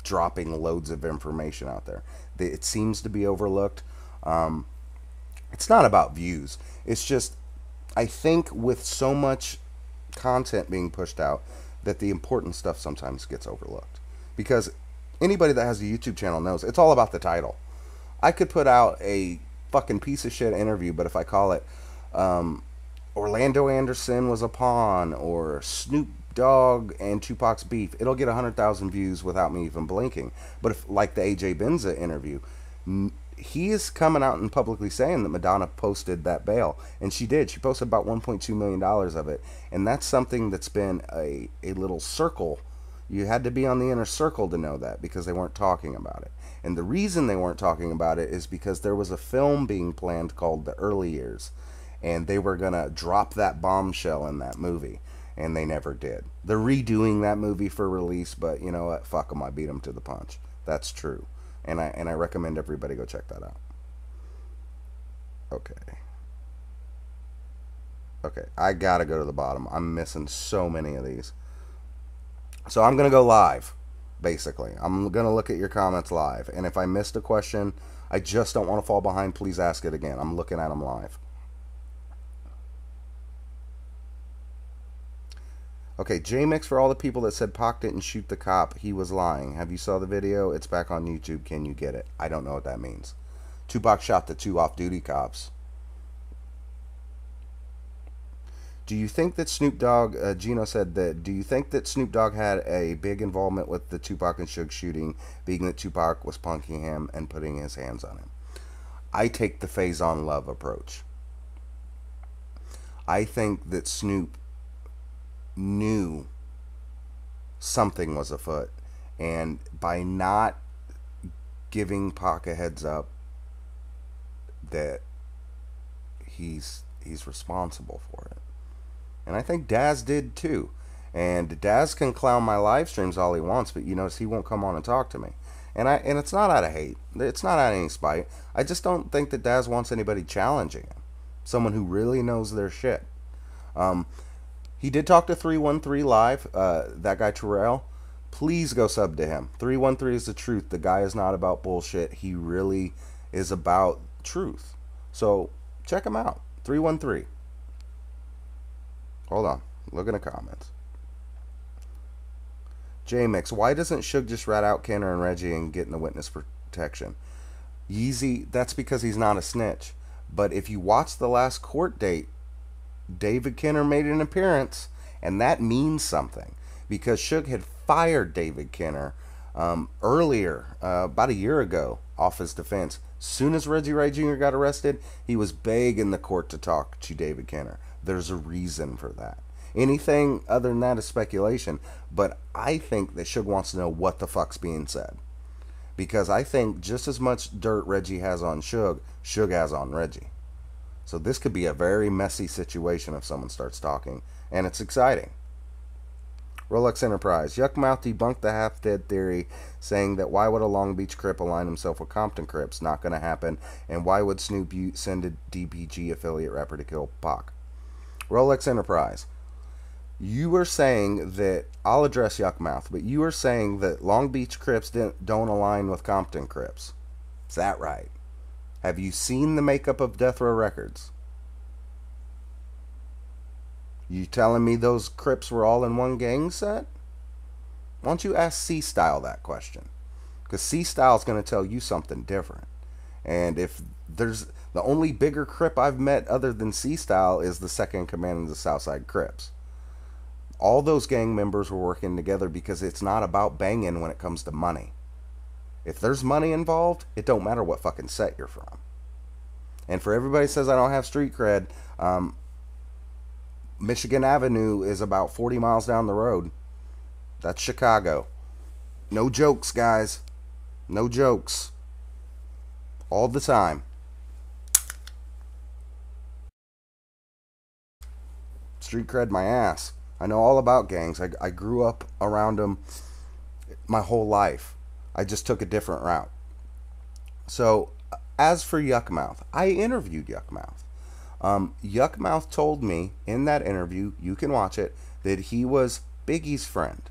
dropping loads of information out there. It seems to be overlooked. It's not about views. It's just, I think with so much content being pushed out, that the important stuff sometimes gets overlooked. Because anybody that has a YouTube channel knows it's all about the title. I could put out a fucking piece of shit interview, but if I call it Orlando Anderson was a pawn, or Snoop Dogg and Tupac's beef, it'll get 100,000 views without me even blinking. But if, like the AJ Benza interview, he is coming out and publicly saying that Madonna posted that bail, and she did. She posted about $1.2 million of it, and that's something that's been a little circle. You had to be on the inner circle to know that, because they weren't talking about it. And the reason they weren't talking about it is because there was a film being planned called The Early Years, and they were going to drop that bombshell in that movie, and they never did. They're redoing that movie for release, but you know what? Fuck them. I beat them to the punch. That's true. And I recommend everybody go check that out. Okay, I gotta go to the bottom. I'm missing so many of these. So I'm gonna go live, basically. I'm gonna look at your comments live, and if I missed a question, I just don't want to fall behind, please ask it again. I'm looking at them live. Okay, Jmix, for all the people that said Pac didn't shoot the cop, he was lying. Have you saw the video? It's back on YouTube. Can you get it? I don't know what that means. Tupac shot the 2 off-duty cops. Do you think that Snoop Dogg, Gino said that, do you think that Snoop Dogg had a big involvement with the Tupac and Suge shooting, being that Tupac was punking him and putting his hands on him? I take the Faison Love approach. I think that Snoop knew something was afoot, and by not giving Pac a heads up that he's responsible for it. And I think Daz did too. And Daz can clown my live streams all he wants, but you notice he won't come on and talk to me. And it's not out of hate. It's not out of any spite. I just don't think that Daz wants anybody challenging him. Someone who really knows their shit. He did talk to 313 live, that guy Terrell. Please go sub to him. 313 is the truth. The guy is not about bullshit. He really is about truth. So check him out. 313. Hold on. Look in the comments. Jmix, why doesn't Suge just rat out Kenner and Reggie and get in the witness protection? Yeezy, that's because he's not a snitch. But if you watch the last court date, David Kenner made an appearance, and that means something, because Suge had fired David Kenner earlier, about a year ago, off his defense. Soon as Reggie Ray Jr. got arrested, he was begging the court to talk to David Kenner. There's a reason for that. Anything other than that is speculation, but I think that Suge wants to know what the fuck's being said. Because I think just as much dirt Reggie has on Suge, Suge has on Reggie. So this could be a very messy situation if someone starts talking, and it's exciting. Rolex Enterprise. Yuckmouth debunked the half-dead theory, saying that why would a Long Beach Crip align himself with Compton Crips? Not going to happen. And why would Snoop send a DPG affiliate rapper to kill Pac? Rolex Enterprise. You were saying that, I'll address Yuckmouth, but you were saying that Long Beach Crips don't align with Compton Crips. Is that right? Have you seen the makeup of Death Row Records? You telling me those Crips were all in one gang set? Why don't you ask C-Style that question? Because C-Style's going to tell you something different. And if there's the only bigger Crip I've met other than C-Style is the second in command of the Southside Crips. All those gang members were working together because it's not about banging when it comes to money. If there's money involved, it don't matter what fucking set you're from. And for everybody who says I don't have street cred, Michigan Avenue is about 40 miles down the road. That's Chicago. No jokes, guys. No jokes. All the time. Street cred my ass. I know all about gangs. I grew up around them my whole life. I just took a different route. So, as for Yuckmouth, I interviewed Yuckmouth. Yuckmouth told me in that interview, you can watch it, that he was Biggie's friend.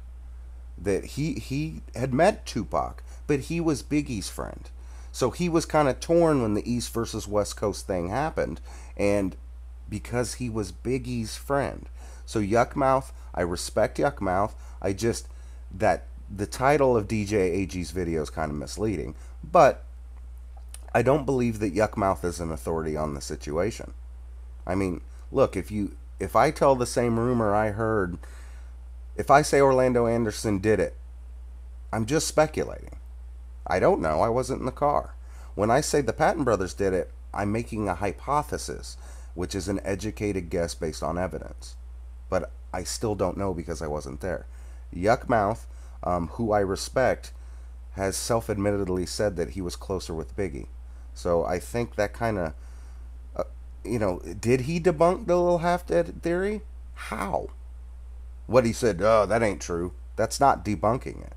That he had met Tupac, but he was Biggie's friend. So he was kind of torn when the East versus West Coast thing happened, and because he was Biggie's friend. So Yuckmouth, I respect Yuckmouth. I just that the title of DJ AG's video is kind of misleading, but I don't believe that Yuckmouth is an authority on the situation. I mean, look, if I tell the same rumor I heard, if I say Orlando Anderson did it, I'm just speculating. I don't know. I wasn't in the car. When I say the Patton brothers did it, I'm making a hypothesis, which is an educated guess based on evidence. But I still don't know because I wasn't there. Yuckmouth, who I respect, has self-admittedly said that he was closer with Biggie. So I think that kind of, did he debunk the little half-dead theory? How? What he said, oh, that ain't true. That's not debunking it.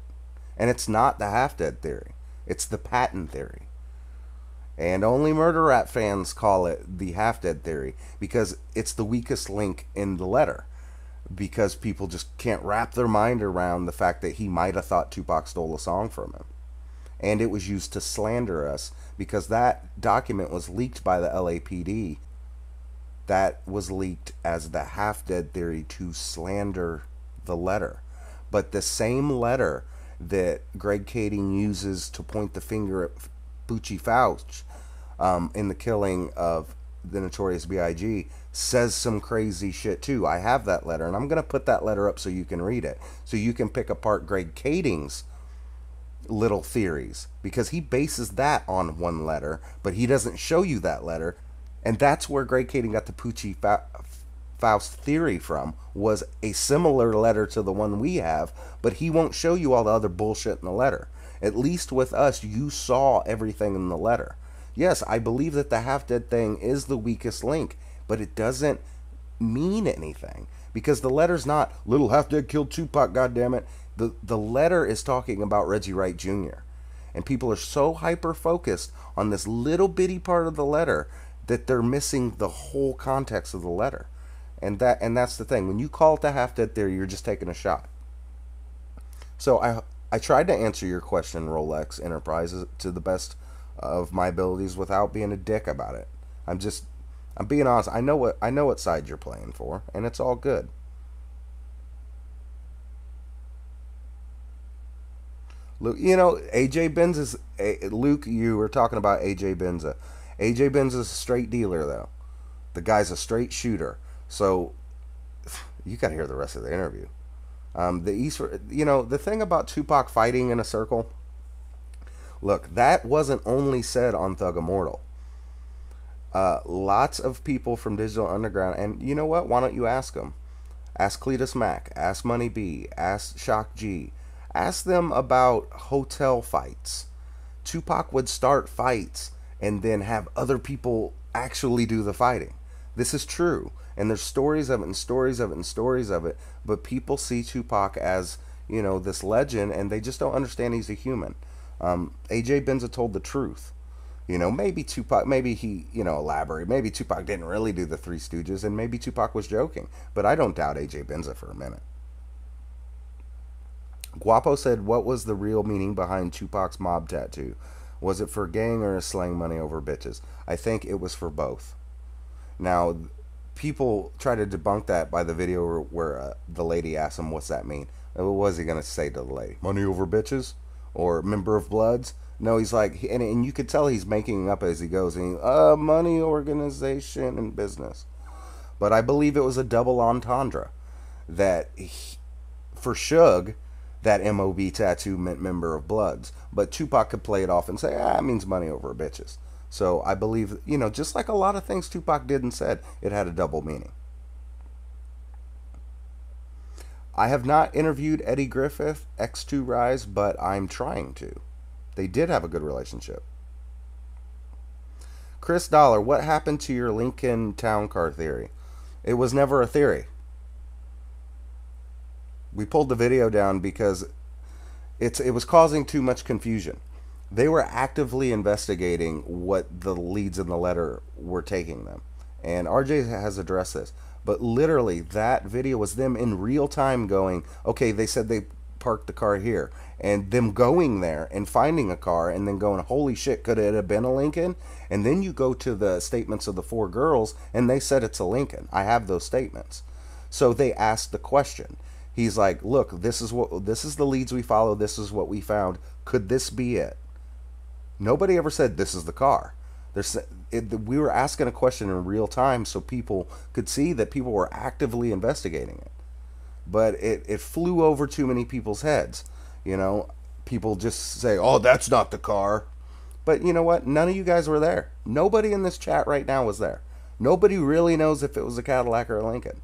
And it's not the half-dead theory. It's the Patton theory. And only murder rap fans call it the half-dead theory because it's the weakest link in the letter. Because people just can't wrap their mind around the fact that he might have thought Tupac stole a song from him. And it was used to slander us because that document was leaked by the LAPD. That was leaked as the half-dead theory to slander the letter. But the same letter that Greg Kading uses to point the finger at Bucci Fauch in the killing of the Notorious B.I.G. says some crazy shit too. I have that letter, and I'm going to put that letter up so you can read it. So you can pick apart Greg Kading's little theories, because he bases that on one letter, but he doesn't show you that letter. And that's where Greg Kading got the Bucci Faust theory from, was a similar letter to the one we have, but he won't show you all the other bullshit in the letter. At least with us, you saw everything in the letter. Yes, I believe that the half-dead thing is the weakest link, but it doesn't mean anything, because the letter's not, little half-dead killed Tupac, goddammit. The letter is talking about Reggie Wright Jr., and people are so hyper-focused on this little bitty part of the letter that they're missing the whole context of the letter. And that's the thing. When you call it the half-dead theory, you're just taking a shot. So I tried to answer your question, Rolex Enterprises, to the best of my abilities without being a dick about it. I'm being honest. I know what side you're playing for, and it's all good. Luke, AJ Benz Luke, you were talking about AJ Benza. AJ Benz is a straight dealer, though. The guy's a straight shooter. So you got to hear the rest of the interview. The thing about Tupac fighting in a circle. Look, that wasn't only said on Thug Immortal. Lots of people from Digital Underground, and you know what? Why don't you ask them? Ask Cletus Mack, ask Money B, ask Shock G. Ask them about hotel fights. Tupac would start fights and then have other people actually do the fighting. This is true. And there's stories of it and stories of it and stories of it. But people see Tupac as, this legend, and they just don't understand he's a human. AJ Benza told the truth. Maybe Tupac, maybe he, elaborated. Maybe Tupac didn't really do the Three Stooges, and maybe Tupac was joking. But I don't doubt AJ Benza for a minute. Guapo said, what was the real meaning behind Tupac's mob tattoo? Was it for gang or slang money over bitches? I think it was for both. Now, people try to debunk that by the video where the lady asked him, what's that mean? What was he going to say to the lady? Money over bitches? Or member of Bloods? No, he's like, and you could tell he's making up as he goes. And money, organization, and business. But I believe it was a double entendre. That for Suge, that MOB tattoo meant member of Bloods. But Tupac could play it off and say, it means money over bitches. So I believe, just like a lot of things Tupac did and said, it had a double meaning. I have not interviewed Eddie Griffith, X2 Rise, but I'm trying to. They did have a good relationship. Chris Dollar, what happened to your Lincoln Town Car theory? It was never a theory. We pulled the video down because it was causing too much confusion. They were actively investigating what the leads in the letter were taking them. And RJ has addressed this. But literally, that video was them in real time going, okay, they said they park the car here. And them going there and finding a car and then going, holy shit, could it have been a Lincoln? And then you go to the statements of the 4 girls and they said it's a Lincoln. I have those statements. So they asked the question. He's like, look, this is the leads we follow. This is what we found. Could this be it? Nobody ever said this is the car. We were asking a question in real time so people could see that people were actively investigating it. But it flew over too many people's heads. You know, people just say, oh, that's not the car. But you know what? None of you guys were there. Nobody in this chat right now was there. Nobody really knows if it was a Cadillac or a Lincoln.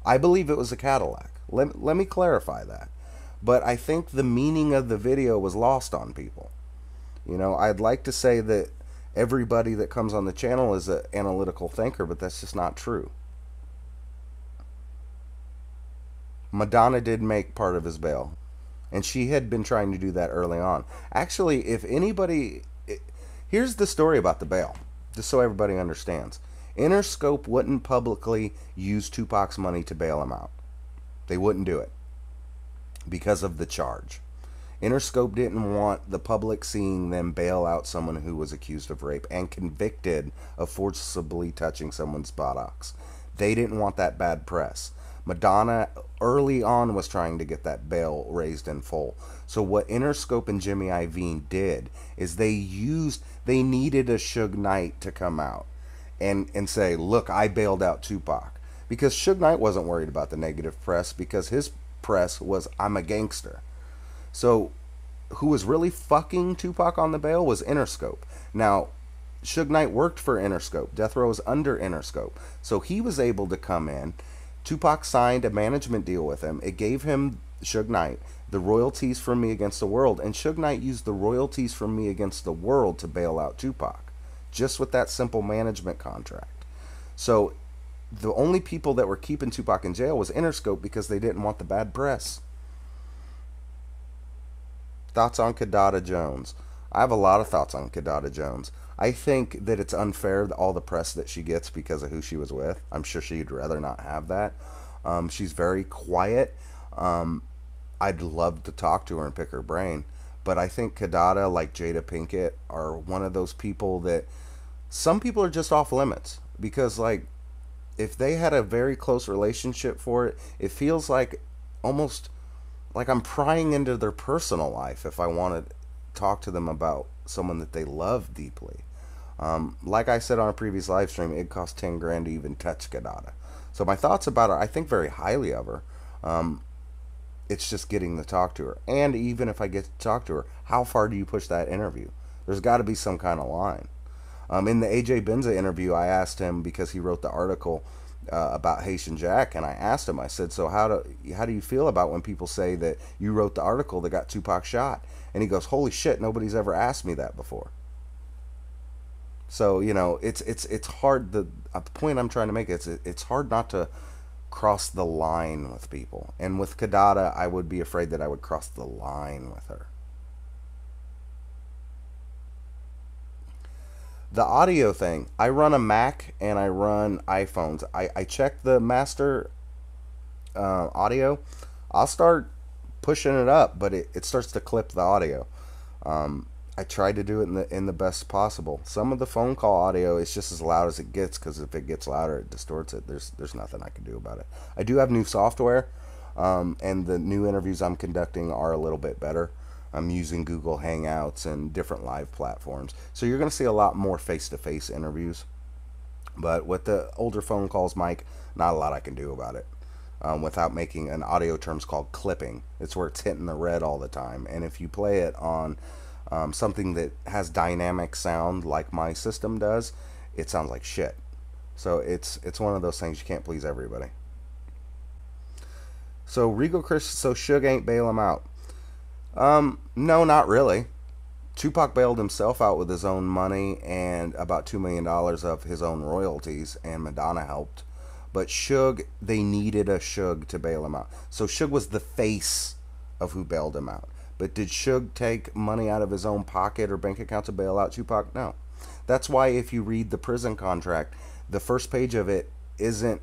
I believe it was a Cadillac. Let me clarify that. But I think the meaning of the video was lost on people. You know, I'd like to say that everybody that comes on the channel is an analytical thinker, but that's just not true. Madonna did make part of his bail, and she had been trying to do that early on. Actually, if anybody... Here's the story about the bail, just so everybody understands. Interscope wouldn't publicly use Tupac's money to bail him out. They wouldn't do it because of the charge. Interscope didn't want the public seeing them bail out someone who was accused of rape and convicted of forcibly touching someone's buttocks. They didn't want that bad press. Madonna early on was trying to get that bail raised in full. So what Interscope and Jimmy Iovine did is they needed a Suge Knight to come out and say, look, I bailed out Tupac. Because Suge Knight wasn't worried about the negative press, because his press was, I'm a gangster. So who was really fucking Tupac on the bail was Interscope. Now, Suge Knight worked for Interscope. Death Row was under Interscope. So he was able to come in. Tupac signed a management deal with him. It gave him, Suge Knight, the royalties from Me Against the World. And Suge Knight used the royalties from Me Against the World to bail out Tupac. Just with that simple management contract. So the only people that were keeping Tupac in jail was Interscope because they didn't want the bad press. Thoughts on Kidada Jones? I have a lot of thoughts on Kidada Jones. I think that it's unfair, all the press that she gets because of who she was with. I'm sure she'd rather not have that. She's very quiet. I'd love to talk to her and pick her brain. But I think Kidada, like Jada Pinkett, are one of those people that some people are just off limits. Because, like, if they had a very close relationship for it, it feels like almost like I'm prying into their personal life if I want to talk to them about someone that they love deeply. Like I said on a previous live stream, it cost 10 grand to even touch Kidada. So my thoughts about her, I think very highly of her. It's just getting to talk to her. And even if I get to talk to her, how far do you push that interview? There's got to be some kind of line. In the AJ Benza interview, I asked him, because he wrote the article about Haitian Jack, and I asked him, I said, so how do you feel about when people say that you wrote the article that got Tupac shot? And he goes, holy shit, nobody's ever asked me that before. So, you know, it's hard. The point I'm trying to make is it's hard not to cross the line with people. And with Kidada, I would be afraid that I would cross the line with her. The audio thing, I run a Mac and I run iPhones. I check the master audio. I'll start pushing it up, but it starts to clip the audio. I try to do it in the best possible. Some of the phone call audio is just as loud as it gets, because if it gets louder, it distorts it. There's nothing I can do about it. I do have new software, and the new interviews I'm conducting are a little bit better. I'm using Google Hangouts and different live platforms. So you're going to see a lot more face-to-face interviews. But with the older phone calls, Mike, not a lot I can do about it. Without making an audio terms called clipping. It's where it's hitting the red all the time. And if you play it on something that has dynamic sound like my system does, it sounds like shit. So it's one of those things, you can't please everybody. So Regal Chris, so Suge ain't bail him out. No, not really. Tupac bailed himself out with his own money and about $2 million of his own royalties, and Madonna helped. But Suge, they needed a Suge to bail him out. So Suge was the face of who bailed him out. But did Suge take money out of his own pocket or bank account to bail out Tupac? No. That's why if you read the prison contract, the first page of it isn't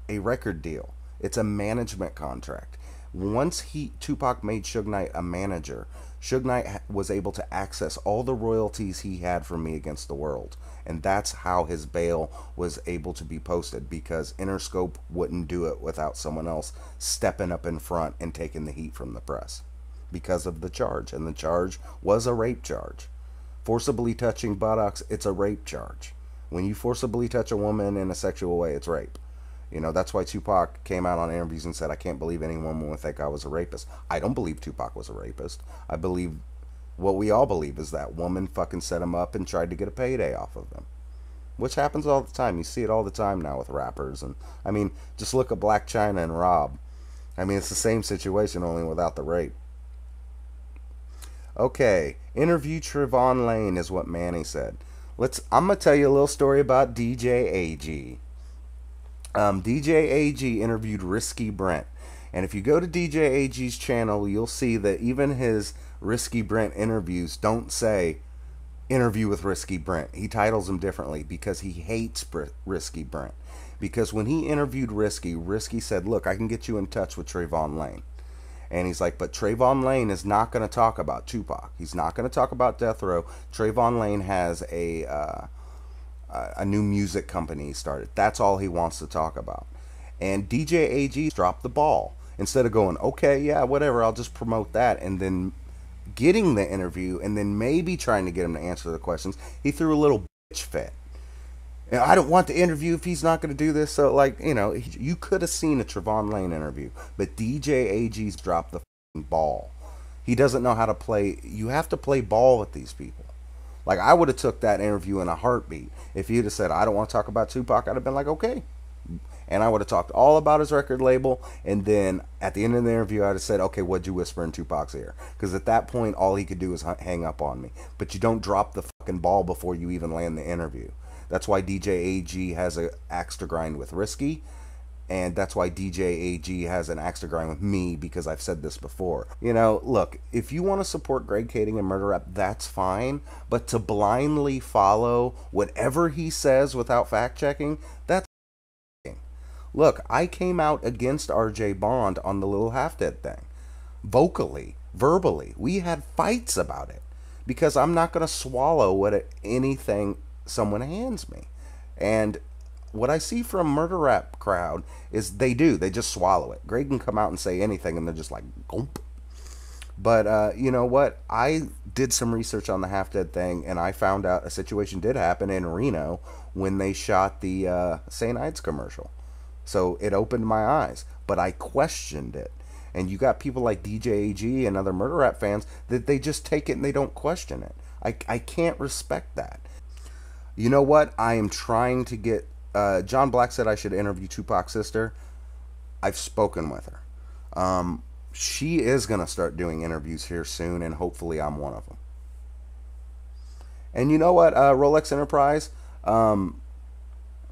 a record deal. It's a management contract. Once Tupac made Suge Knight a manager, Suge Knight was able to access all the royalties he had from Me Against the World. And that's how his bail was able to be posted, because Interscope wouldn't do it without someone else stepping up in front and taking the heat from the press because of the charge. And the charge was a rape charge. Forcibly touching buttocks, it's a rape charge. When you forcibly touch a woman in a sexual way, it's rape. You know, that's why Tupac came out on interviews and said, I can't believe any woman would think I was a rapist. I don't believe Tupac was a rapist. I believe what we all believe is that woman fucking set him up and tried to get a payday off of him. Which happens all the time. You see it all the time now with rappers. And I mean, just look at Black China and Rob. I mean, it's the same situation, only without the rape. Okay, interview Trayvon Lane is what Manny said. I'm gonna tell you a little story about DJ AG. DJ AG interviewed Risky Brent, and if you go to DJ AG's channel, you'll see that even his Risky Brent interviews don't say interview with Risky Brent. He titles them differently because he hates Risky Brent. Because when he interviewed Risky said, look, I can get you in touch with Trayvon Lane. And he's like, but Trayvon Lane is not going to talk about Tupac. He's not going to talk about Death Row. Trayvon Lane has a new music company he started. That's all he wants to talk about. And DJ AG dropped the ball. Instead of going, okay, yeah, whatever, I'll just promote that, and then getting the interview, and then maybe trying to get him to answer the questions, he threw a little bitch fit. And I don't want the interview if he's not going to do this. So, like, you know, you could have seen a Trayvon Lane interview, but DJ AG's dropped the ball. He doesn't know how to play. You have to play ball with these people. Like, I would have took that interview in a heartbeat. If he'd have said, I don't want to talk about Tupac, I'd have been like, okay. And I would have talked all about his record label, and then at the end of the interview, I'd have said, okay, what'd you whisper in Tupac's ear? Because at that point, all he could do is hang up on me. But you don't drop the fucking ball before you even land the interview. That's why DJ AG has an axe to grind with Risky, and that's why DJ AG has an axe to grind with me, because I've said this before. You know, look, if you want to support Greg Kading and Murder Rap, that's fine, but to blindly follow whatever he says without fact-checking, that's look, I came out against RJ Bond on the Little Half Dead thing. Vocally, verbally. We had fights about it. Because I'm not going to swallow anything someone hands me. And what I see from Murder Rap crowd is they do. They just swallow it. Greg can come out and say anything and they're just like, gulp. But you know what? I did some research on the Half Dead thing, and I found out a situation did happen in Reno when they shot the St. Ides commercial. So it opened my eyes, but I questioned it. And you got people like DJ AG and other Murder Rap fans that they just take it and they don't question it. I can't respect that. You know what? I am trying to get... John Black said I should interview Tupac's sister. I've spoken with her. She is going to start doing interviews here soon, and hopefully I'm one of them. And you know what, Rolex Enterprise?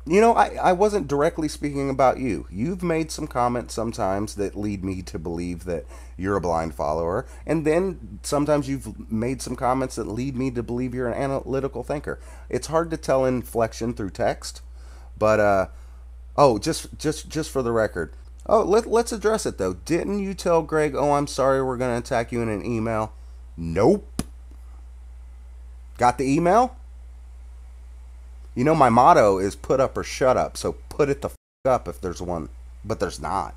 You know, I wasn't directly speaking about you. You've made some comments sometimes that lead me to believe that you're a blind follower. And then sometimes you've made some comments that lead me to believe you're an analytical thinker. It's hard to tell inflection through text. But, oh, just for the record. Oh, let's address it, though. Didn't you tell Greg, oh, I'm sorry, we're going to attack you in an email? Nope. Got the email? You know, my motto is put up or shut up, so put it the f up if there's one, but there's not.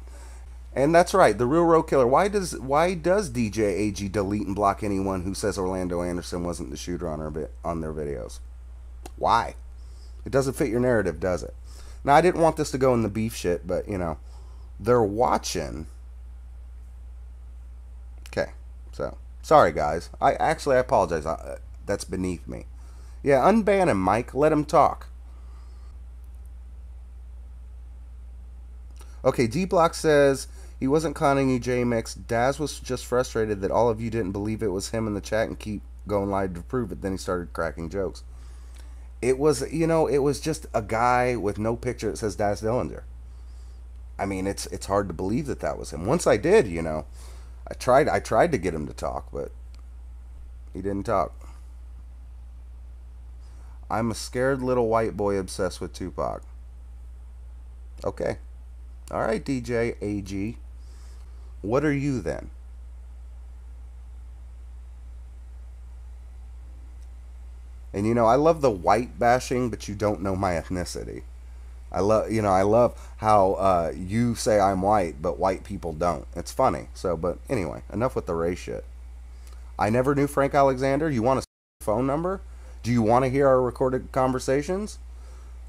And that's right, the real road killer. Why does DJ AG delete and block anyone who says Orlando Anderson wasn't the shooter on their videos? Why? It doesn't fit your narrative, does it? Now, I didn't want this to go in the beef shit, but, you know, they're watching. Okay, so, sorry, guys. I apologize. That's beneath me. Yeah, unban him, Mike. Let him talk. Okay, D-Block says he wasn't clowning you, Jmix. Daz was just frustrated that all of you didn't believe it was him in the chat and keep going live to prove it. Then he started cracking jokes. It was, you know, it was just a guy with no picture that says Daz Dillinger. I mean, it's hard to believe that was him. Once I did, you know, I tried to get him to talk, but he didn't talk. I'm a scared little white boy obsessed with Tupac. Okay. Alright, DJ AG. What are you then? And you know, I love the white bashing, but you don't know my ethnicity. I love how you say I'm white, but white people don't. It's funny. So, but anyway, enough with the race shit. I never knew Frank Alexander. You want a phone number? Do you want to hear our recorded conversations?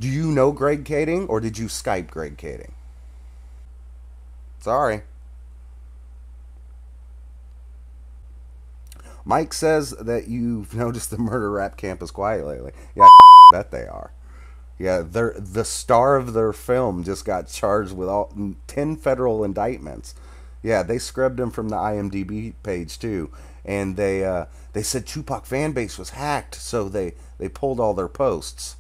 Do you know Greg Kading, or did you Skype Greg Kading? Sorry. Mike says that you've noticed the murder rap camp is quiet lately. Yeah, bet they are. Yeah, the star of their film just got charged with 10 federal indictments. Yeah, they scrubbed him from the IMDb page too, and they said Tupac fan base was hacked, so they pulled all their posts.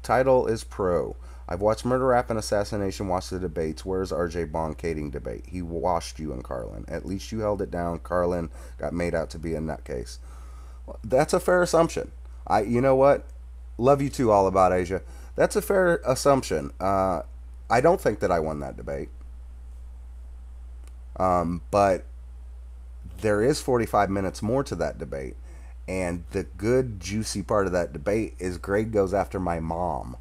Title is pro. I've watched Murder Rap and Assassination, watched the debates. Where's RJ Bond Kading debate? He washed you and Carlin. At least you held it down. Carlin got made out to be a nutcase. That's a fair assumption. You know what? Love you too, all about Asia. That's a fair assumption. I don't think that I won that debate. But there is 45 minutes more to that debate. And the good, juicy part of that debate is Greg goes after my mom.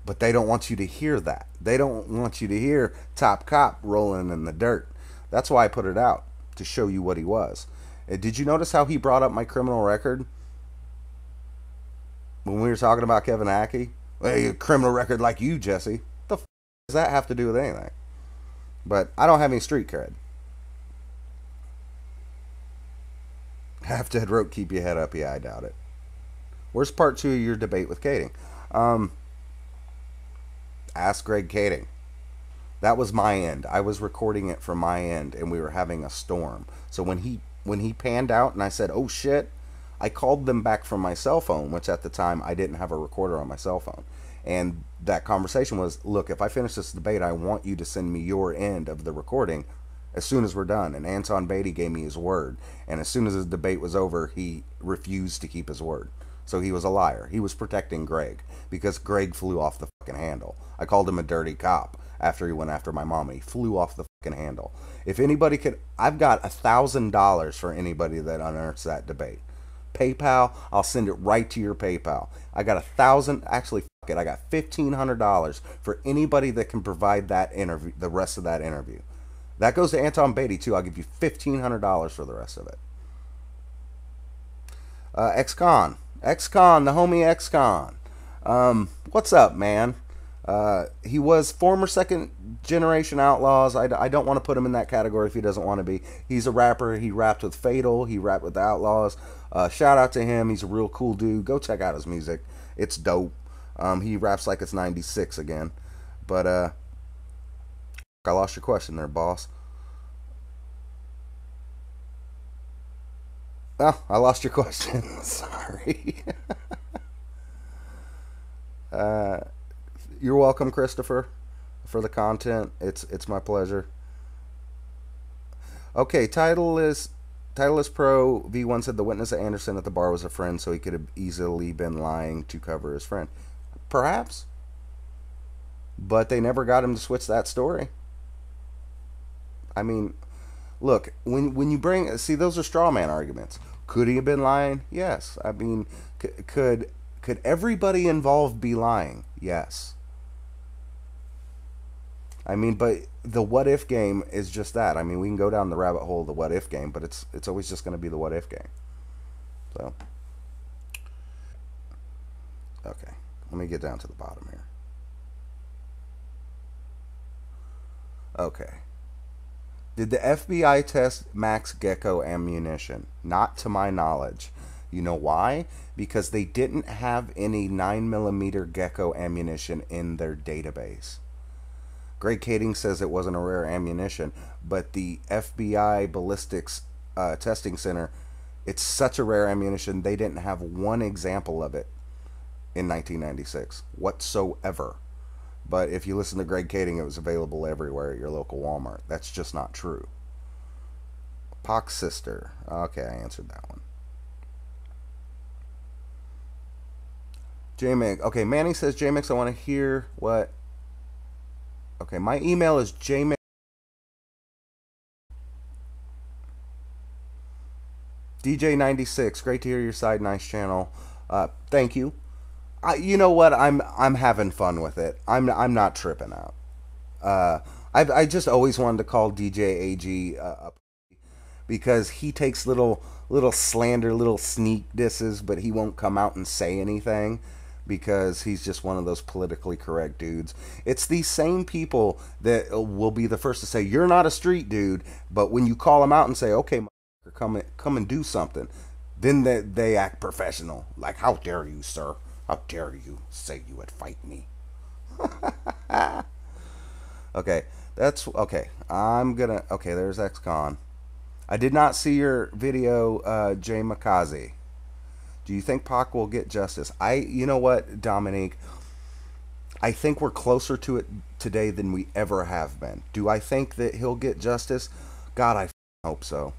But they don't want you to hear that. They don't want you to hear Top Cop rolling in the dirt. That's why I put it out, to show you what he was. Did you notice how he brought up my criminal record when we were talking about Kevin Hackey? Hey, a criminal record like you, Jesse. The f does that have to do with anything? But I don't have any street cred. Half Dead wrote, keep your head up. Yeah, I doubt it. Where's part 2 of your debate with Kading? Ask Greg Kading. That was my end. I was recording it from my end, and we were having a storm. So when he panned out and I said, oh shit, I called them back from my cell phone, which at the time I didn't have a recorder on my cell phone. And that conversation was, look, if I finish this debate, I want you to send me your end of the recording as soon as we're done. And Anton Beatty gave me his word. And as soon as his debate was over, he refused to keep his word. So he was a liar. He was protecting Greg because Greg flew off the fucking handle. I called him a dirty cop after he went after my mom. He flew off the fucking handle. If anybody could, I've got $1,000 for anybody that unearths that debate. PayPal, I'll send it right to your PayPal. I got actually, fuck it, I got $1,500 for anybody that can provide that interview, the rest of that interview. That goes to Anton Beatty too. I'll give you $1,500 for the rest of it. Ex-Con, the homie Ex-Con. What's up, man? He was former second generation outlaws. I don't want to put him in that category if he doesn't want to be. He's a rapper. He rapped with Fatal. He rapped with the Outlaws. Shout out to him. He's a real cool dude. Go check out his music. It's dope. He raps like it's 96 again. But I lost your question there, boss. Oh, I lost your question. Sorry. You're welcome, Christopher, for the content. It's my pleasure. Okay, title is pro. V1 said the witness at Anderson at the bar was a friend, so he could have easily been lying to cover his friend. Perhaps. But they never got him to switch that story. I mean, look, when you bring, see, those are straw man arguments. Could he have been lying? Yes. I mean, could everybody involved be lying? Yes. I mean, but the what if game is just that. I mean, we can go down the rabbit hole of the what if game, but it's always just going to be the what if game. So, okay, let me get down to the bottom here. Okay. Did the FBI test Max Gecko ammunition? Not to my knowledge. You know why? Because they didn't have any 9mm Gecko ammunition in their database. Greg Kading says it wasn't a rare ammunition, but the FBI Ballistics Testing Center, it's such a rare ammunition, they didn't have one example of it in 1996 whatsoever. But if you listen to Greg Kading, it was available everywhere at your local Walmart. That's just not true. Pox Sister. Okay, I answered that one. Jmix. Okay, Manny says Jmix. I want to hear what. Okay, my email is jmix. DJ96. Great to hear your side. Nice channel. Thank you. You know what? I'm having fun with it. I'm not tripping out. I just always wanted to call DJ AG because he takes little slander, little sneak disses, but he won't come out and say anything because he's just one of those politically correct dudes. It's these same people that will be the first to say you're not a street dude, but when you call them out and say, "Okay, come and do something," then they act professional. Like, how dare you, sir? How dare you say you would fight me? Okay, that's okay. Okay, there's XCon. I did not see your video, Jay Makazi. Do you think Pac will get justice? You know what, Dominique? I think we're closer to it today than we ever have been. Do I think that he'll get justice? God, I hope so.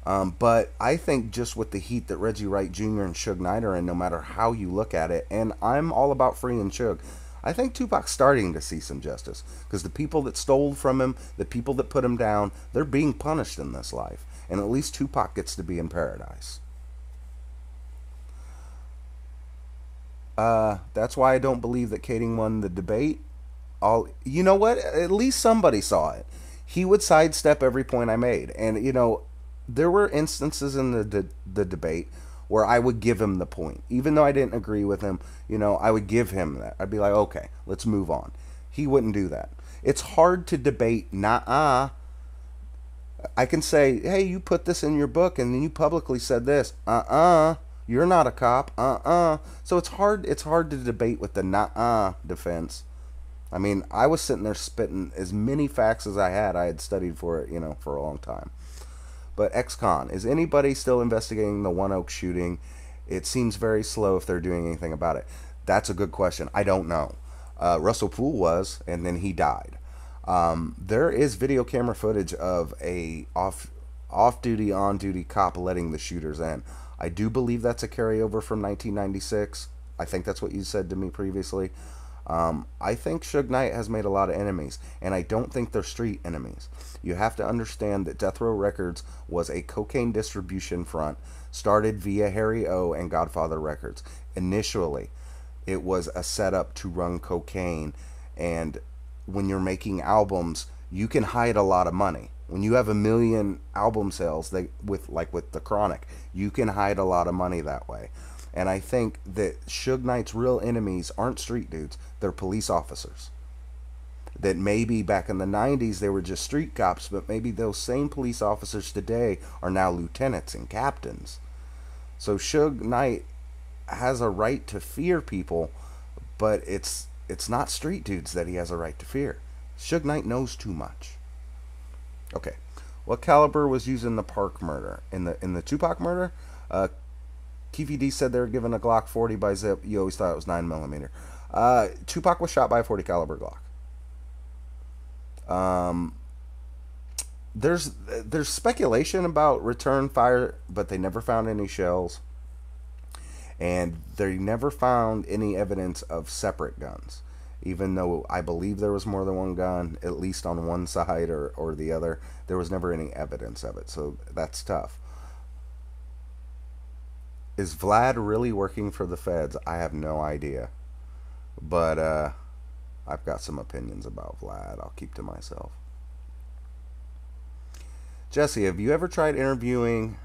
But I think just with the heat that Reggie Wright Jr. and Suge Knight are in, no matter how you look at it, and I'm all about freeing Suge, I think Tupac's starting to see some justice. Because the people that stole from him, the people that put him down, they're being punished in this life. And at least Tupac gets to be in paradise. That's why I don't believe that Kading won the debate. You know what? At least somebody saw it. He would sidestep every point I made. And, you know, there were instances in the debate where I would give him the point. Even though I didn't agree with him, you know, I would give him that. I'd be like, okay, let's move on. He wouldn't do that. It's hard to debate, nah-uh. I can say, hey, you put this in your book and then you publicly said this. You're not a cop. So it's hard to debate with the nah-uh defense. I mean, I was sitting there spitting as many facts as I had studied for it, you know, for a long time. But XCon, is anybody still investigating the One Oak shooting? It seems very slow if they're doing anything about it. That's a good question. I don't know. Russell Poole was, and then he died. There is video camera footage of a off-duty, on-duty cop letting the shooters in. I do believe that's a carryover from 1996. I think that's what you said to me previously. I think Suge Knight has made a lot of enemies, and I don't think they're street enemies. You have to understand that Death Row Records was a cocaine distribution front, started via Harry O and Godfather Records. Initially, it was a setup to run cocaine, and when you're making albums, you can hide a lot of money. When you have 1 million album sales, with The Chronic, you can hide a lot of money that way. And I think that Suge Knight's real enemies aren't street dudes. They're police officers. That maybe back in the 90s they were just street cops, but maybe those same police officers today are now lieutenants and captains. So Suge Knight has a right to fear people, but it's not street dudes that he has a right to fear. Suge Knight knows too much. Okay. What caliber was used in the Park murder? In the Tupac murder? Keefy D said they were given a Glock 40 by Zip. You always thought it was 9mm. Tupac was shot by a 40 caliber Glock. There's speculation about return fire, but they never found any shells. And they never found any evidence of separate guns. Even though I believe there was more than one gun, at least on one side or the other, there was never any evidence of it. So that's tough. Is Vlad really working for the feds? I have no idea. But I've got some opinions about Vlad. I'll keep to myself. Jesse, have you ever tried interviewing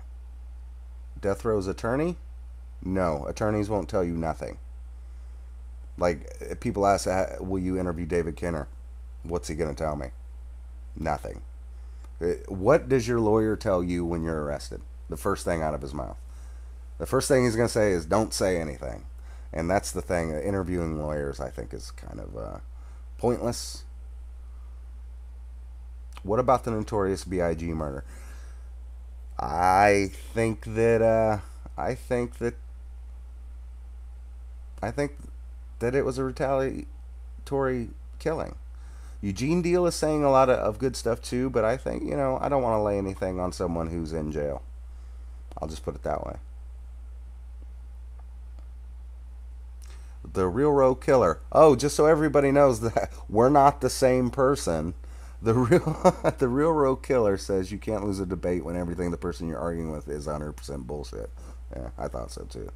Death Row's attorney? No. Attorneys won't tell you nothing. Like, people ask, will you interview David Kenner? What's he going to tell me? Nothing. What does your lawyer tell you when you're arrested? The first thing out of his mouth. The first thing he's going to say is, don't say anything. And that's the thing. Interviewing lawyers, I think, is kind of pointless. What about the Notorious B.I.G. murder? I think that it was a retaliatory killing. Eugene Deal is saying a lot of good stuff too, but I think, I don't want to lay anything on someone who's in jail. I'll just put it that way. The Real Road Killer. Oh, just so everybody knows that we're not the same person. The real the Real Road Killer says you can't lose a debate when everything the person you're arguing with is 100% bullshit. Yeah, I thought so too.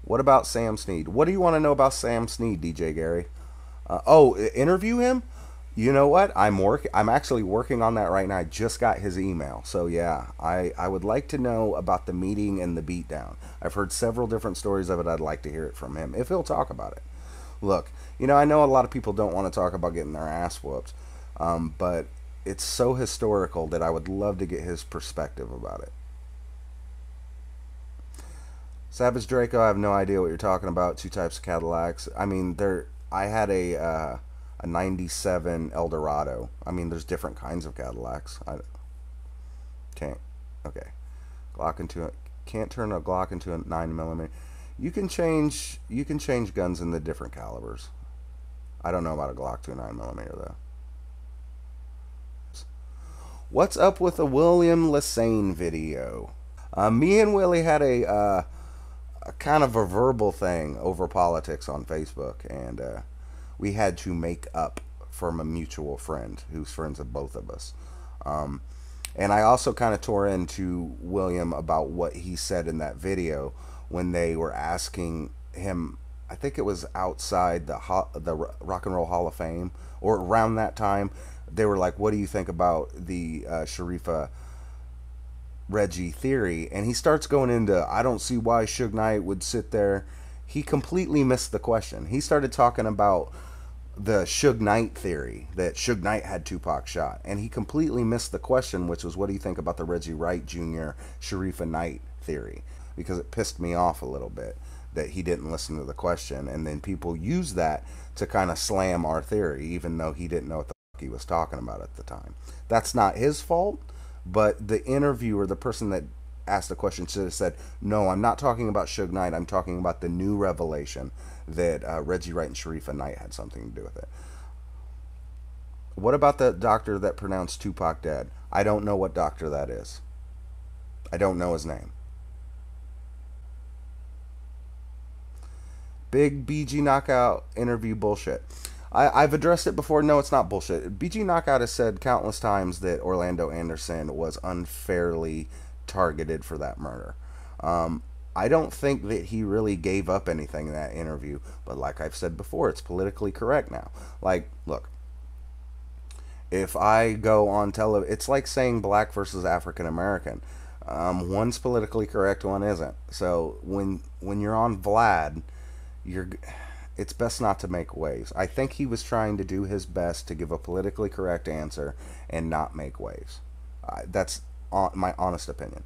What about Sam Snead? What do you want to know about Sam Snead, DJ Gary? Interview him? You know what? I'm actually working on that right now. I just got his email. So yeah, I would like to know about the meeting and the beatdown. I've heard several different stories of it. I'd like to hear it from him if he'll talk about it. Look, I know a lot of people don't want to talk about getting their ass whooped, but it's so historical that I would love to get his perspective about it. Savage Draco, I have no idea what you're talking about. Two types of Cadillacs. I mean, I had a '97 Eldorado. I mean, there's different kinds of Cadillacs. I can't. Okay, Glock into can't turn a Glock into a 9mm. You can change guns in the different calibers. I don't know about a Glock to a 9mm though. What's up with the William Lassane video? Me and Willie had a kind of a verbal thing over politics on Facebook, and we had to make up from a mutual friend who's friends of both of us. And I also kind of tore into William about what he said in that video when they were asking him. I think it was outside the Rock and Roll Hall of Fame, or around that time. They were like, "What do you think about the Sharifa Reggie theory?" And he starts going into, "I don't see why Suge Knight would sit there." He completely missed the question. He started talking about the Suge Knight theory, that Suge Knight had Tupac shot, and he completely missed the question, which was, what do you think about the Reggie Wright Jr. Sharifa Knight theory? Because it pissed me off a little bit that he didn't listen to the question, and then people use that to kind of slam our theory, even though he didn't know what the fuck he was talking about at the time. That's not his fault, but the interviewer, the person that asked the question, should have said, "No, I'm not talking about Suge Knight. I'm talking about the new revelation that Reggie Wright and Sharifa Knight had something to do with it." What about the doctor that pronounced Tupac dead? I don't know what doctor that is. I don't know his name. Big BG Knockout interview bullshit. I've addressed it before. No, it's not bullshit. BG Knockout has said countless times that Orlando Anderson was unfairly targeted for that murder. I don't think that he really gave up anything in that interview, but like I've said before, it's politically correct now. Like, look, if I go on television, it's like saying black versus African American. One's politically correct, one isn't. So when you're on Vlad, it's best not to make waves. I think he was trying to do his best to give a politically correct answer and not make waves. That's my honest opinion.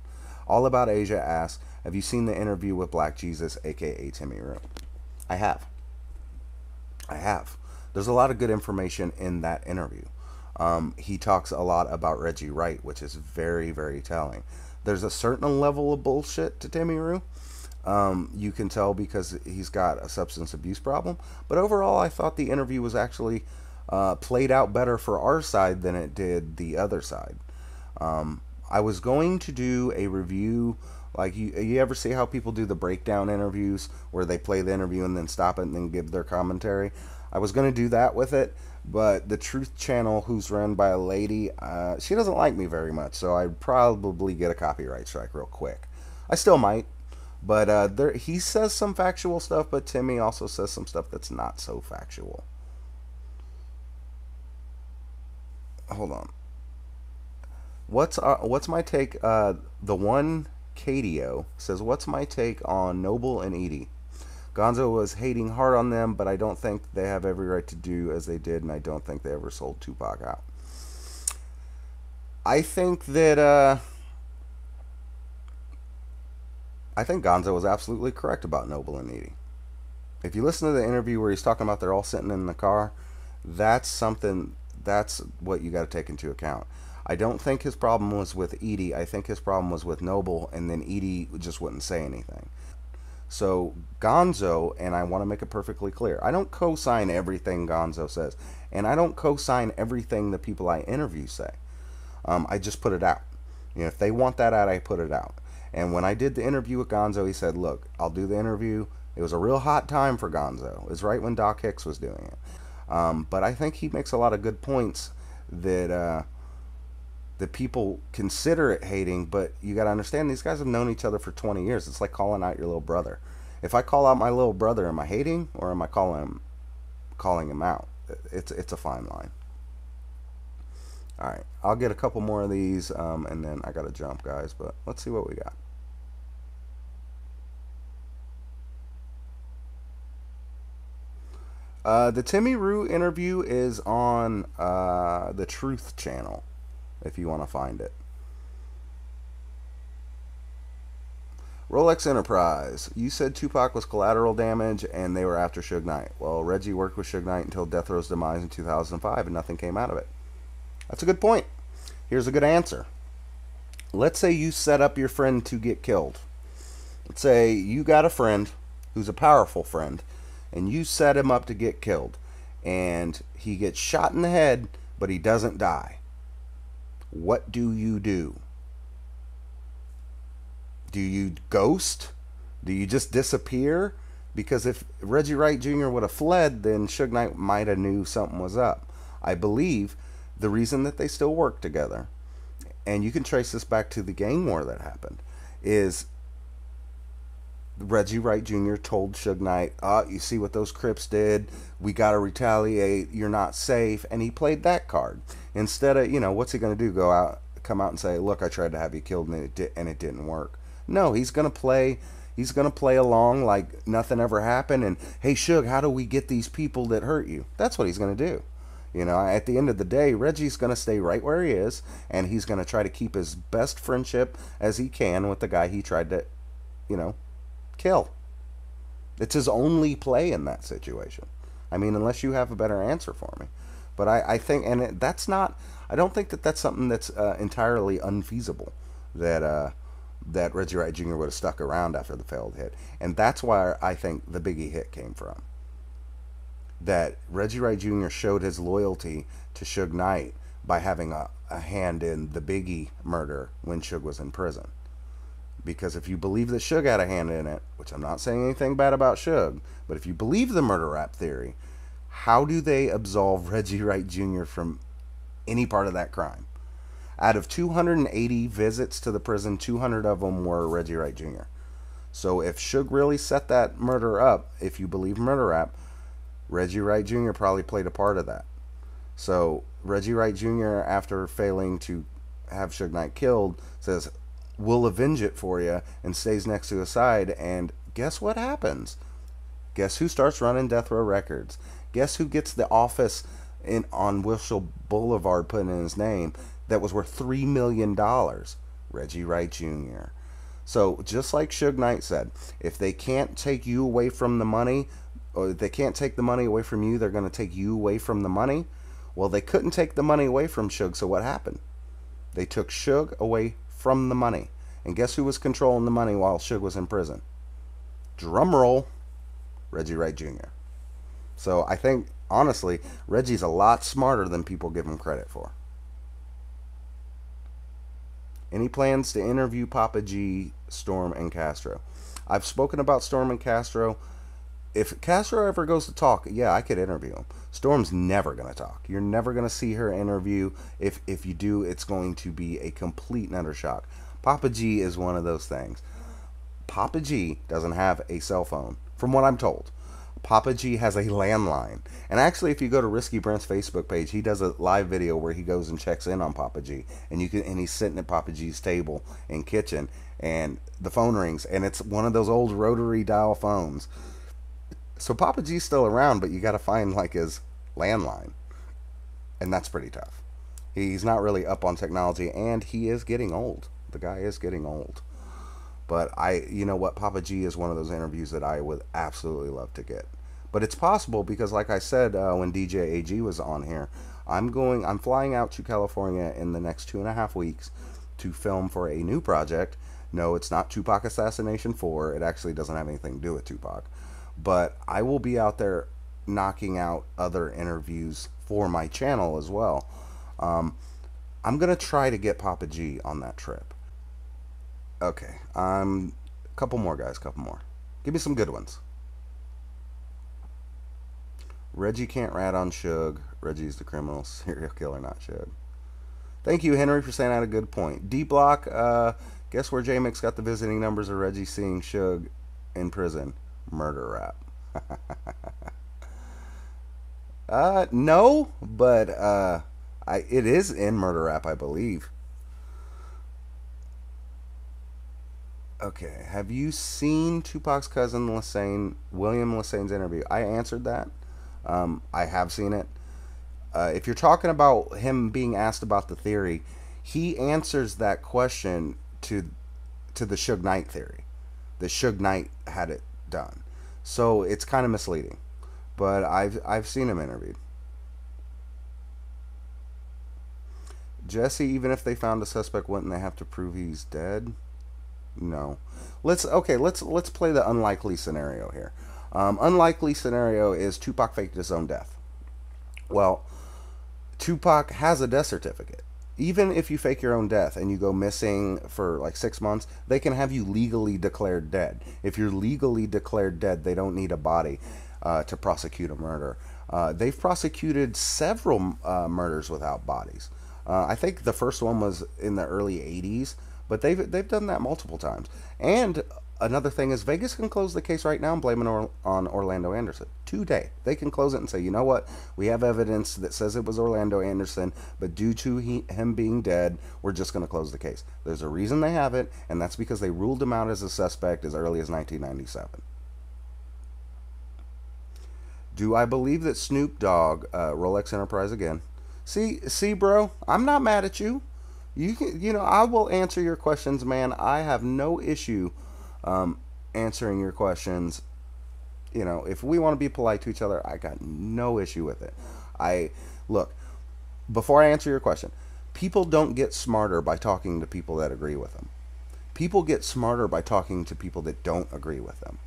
All About Asia asks, have you seen the interview with Black Jesus, aka Timmy Rue? I have. There's a lot of good information in that interview. He talks a lot about Reggie Wright, which is very, very telling. There's a certain level of bullshit to Timmy Rue. You can tell because he's got a substance abuse problem. But overall, I thought the interview was actually played out better for our side than it did the other side. I was going to do a review, like you ever see how people do the breakdown interviews where they play the interview and then stop it and then give their commentary? I was going to do that with it, but the Truth Channel, who's run by a lady, she doesn't like me very much, so I'd probably get a copyright strike real quick. I still might, but he says some factual stuff, but Timmy also says some stuff that's not so factual. Hold on. What's my take? The one Cadio says, what's my take on Noble and Edie? Gonzo was hating hard on them, but I don't think they have every right to do as they did, and I don't think they ever sold Tupac out. I think that I think Gonzo was absolutely correct about Noble and Edie. If you listen to the interview where he's talking about they're all sitting in the car, that's what you got to take into account. I don't think his problem was with Edie. I think his problem was with Noble, and then Edie just wouldn't say anything. So Gonzo, and I want to make it perfectly clear, I don't co-sign everything Gonzo says, and I don't co-sign everything the people I interview say. I just put it out. If they want that out, I put it out. And when I did the interview with Gonzo, he said, look, I'll do the interview. It was a real hot time for Gonzo. It was right when Doc Hicks was doing it. But I think he makes a lot of good points that that people consider it hating, but you got to understand these guys have known each other for 20 years. It's like calling out your little brother. If I call out my little brother, am I hating or am I calling him out? It's a fine line. All right, I'll get a couple more of these, and then I got to jump, guys. But let's see what we got. The Timmy Rue interview is on the Truth channel, if you want to find it. Rolex Enterprise. You said Tupac was collateral damage and they were after Suge Knight. Well, Reggie worked with Suge Knight until Death Row's demise in 2005 and nothing came out of it. That's a good point. Here's a good answer. Let's say you set up your friend to get killed. Let's say you got a friend who's a powerful friend and you set him up to get killed and he gets shot in the head but he doesn't die. What do you do? Do you ghost? Do you just disappear? Because if Reggie Wright Jr. would have fled, then Suge Knight might have knew something was up. I believe the reason that they still work together, and you can trace this back to the gang war that happened, is Reggie Wright Jr. told Suge Knight, you see what those Crips did? We got to retaliate. You're not safe. And he played that card. Instead of, what's he going to do? Come out and say, look, I tried to have you killed and it didn't work. No, he's going to play along like nothing ever happened. And, hey, Suge, how do we get these people that hurt you? That's what he's going to do. At the end of the day, Reggie's going to stay right where he is. And he's going to try to keep his best friendship as he can with the guy he tried to, kill. It's his only play in that situation. I mean, unless you have a better answer for me. But I think, and that's not, I don't think that that's something that's entirely unfeasible, that Reggie Wright Jr. would have stuck around after the failed hit. And that's why I think the Biggie hit came from. That Reggie Wright Jr. showed his loyalty to Suge Knight by having a hand in the Biggie murder when Suge was in prison. Because if you believe that Suge had a hand in it, which I'm not saying anything bad about Suge, but if you believe the murder rap theory, how do they absolve Reggie Wright Jr. from any part of that crime? Out of 280 visits to the prison, 200 of them were Reggie Wright Jr. So if Suge really set that murder up, if you believe murder rap, Reggie Wright Jr. probably played a part of that. So Reggie Wright Jr., after failing to have Suge Knight killed, says, we'll avenge it for you, and stays next to his side. And guess what happens? Guess who starts running Death Row Records? Guess who gets the office on Wilshire Boulevard put in his name that was worth $3 million? Reggie Wright Jr. So just like Suge Knight said, if they can't take you away from the money, or if they can't take the money away from you, they're going to take you away from the money. Well, they couldn't take the money away from Suge, so what happened? They took Suge away from the money. And guess who was controlling the money while Suge was in prison? Drum roll, Reggie Wright Jr. So I think, honestly, Reggie's a lot smarter than people give him credit for. Any plans to interview Papa G, Storm, and Castro? I've spoken about Storm and Castro. If Castro ever goes to talk, yeah, I could interview him. Storm's never going to talk. You're never going to see her interview. If you do, it's going to be a complete and utter shock. Papa G is one of those things. Papa G doesn't have a cell phone, from what I'm told. Papa G has a landline. And actually, if you go to Risky Brent's Facebook page, he does a live video where he goes and checks in on Papa G. And he's sitting at Papa G's table in kitchen, and the phone rings, and it's one of those old rotary dial phones. So Papa G's still around, but you got to find like his landline. And that's pretty tough. He's not really up on technology, and he is getting old. The guy is getting old. But you know what, Papa G is one of those interviews that I would absolutely love to get. But it's possible because, like I said, when DJ AG was on here, I'm flying out to California in the next 2.5 weeks to film for a new project. No, it's not Tupac Assassination 4. It actually doesn't have anything to do with Tupac. But I will be out there knocking out other interviews for my channel as well. I'm going to try to get Papa G on that trip. Okay, couple more, guys, couple more. Give me some good ones. Reggie can't rat on Suge. Reggie's the criminal serial killer, not Suge. Thank you, Henry, for saying that. A good point. D Block, guess where Jmix got the visiting numbers of Reggie seeing Suge in prison? Murder rap. No, but it is in murder rap, I believe. Okay, have you seen Tupac's cousin Lassane, William Lassane's interview? I answered that. I have seen it. If you're talking about him being asked about the theory, he answers that question to the Suge Knight theory. The Suge Knight had it done, so it's kind of misleading. But I've seen him interviewed. Jesse, even if they found a suspect, wouldn't they have to prove he's dead? No. Let's play the unlikely scenario here. Unlikely scenario is Tupac faked his own death. Well, Tupac has a death certificate. Even if you fake your own death and you go missing for like 6 months, they can have you legally declared dead. If you're legally declared dead, they don't need a body to prosecute a murder. They've prosecuted several murders without bodies. I think the first one was in the early 80s, but they've done that multiple times. And another thing is Vegas can close the case right now and blame it on Orlando Anderson. Today. They can close it and say, you know what? We have evidence that says it was Orlando Anderson, but due to him being dead, we're just going to close the case. There's a reason they have it, and that's because they ruled him out as a suspect as early as 1997. Do I believe that Snoop Dogg, Rolex Enterprise again? See, bro, I'm not mad at you. I will answer your questions, man. I have no issue answering your questions. If we want to be polite to each other, I got no issue with it. Look, before I answer your question, people don't get smarter by talking to people that agree with them. People get smarter by talking to people that don't agree with them.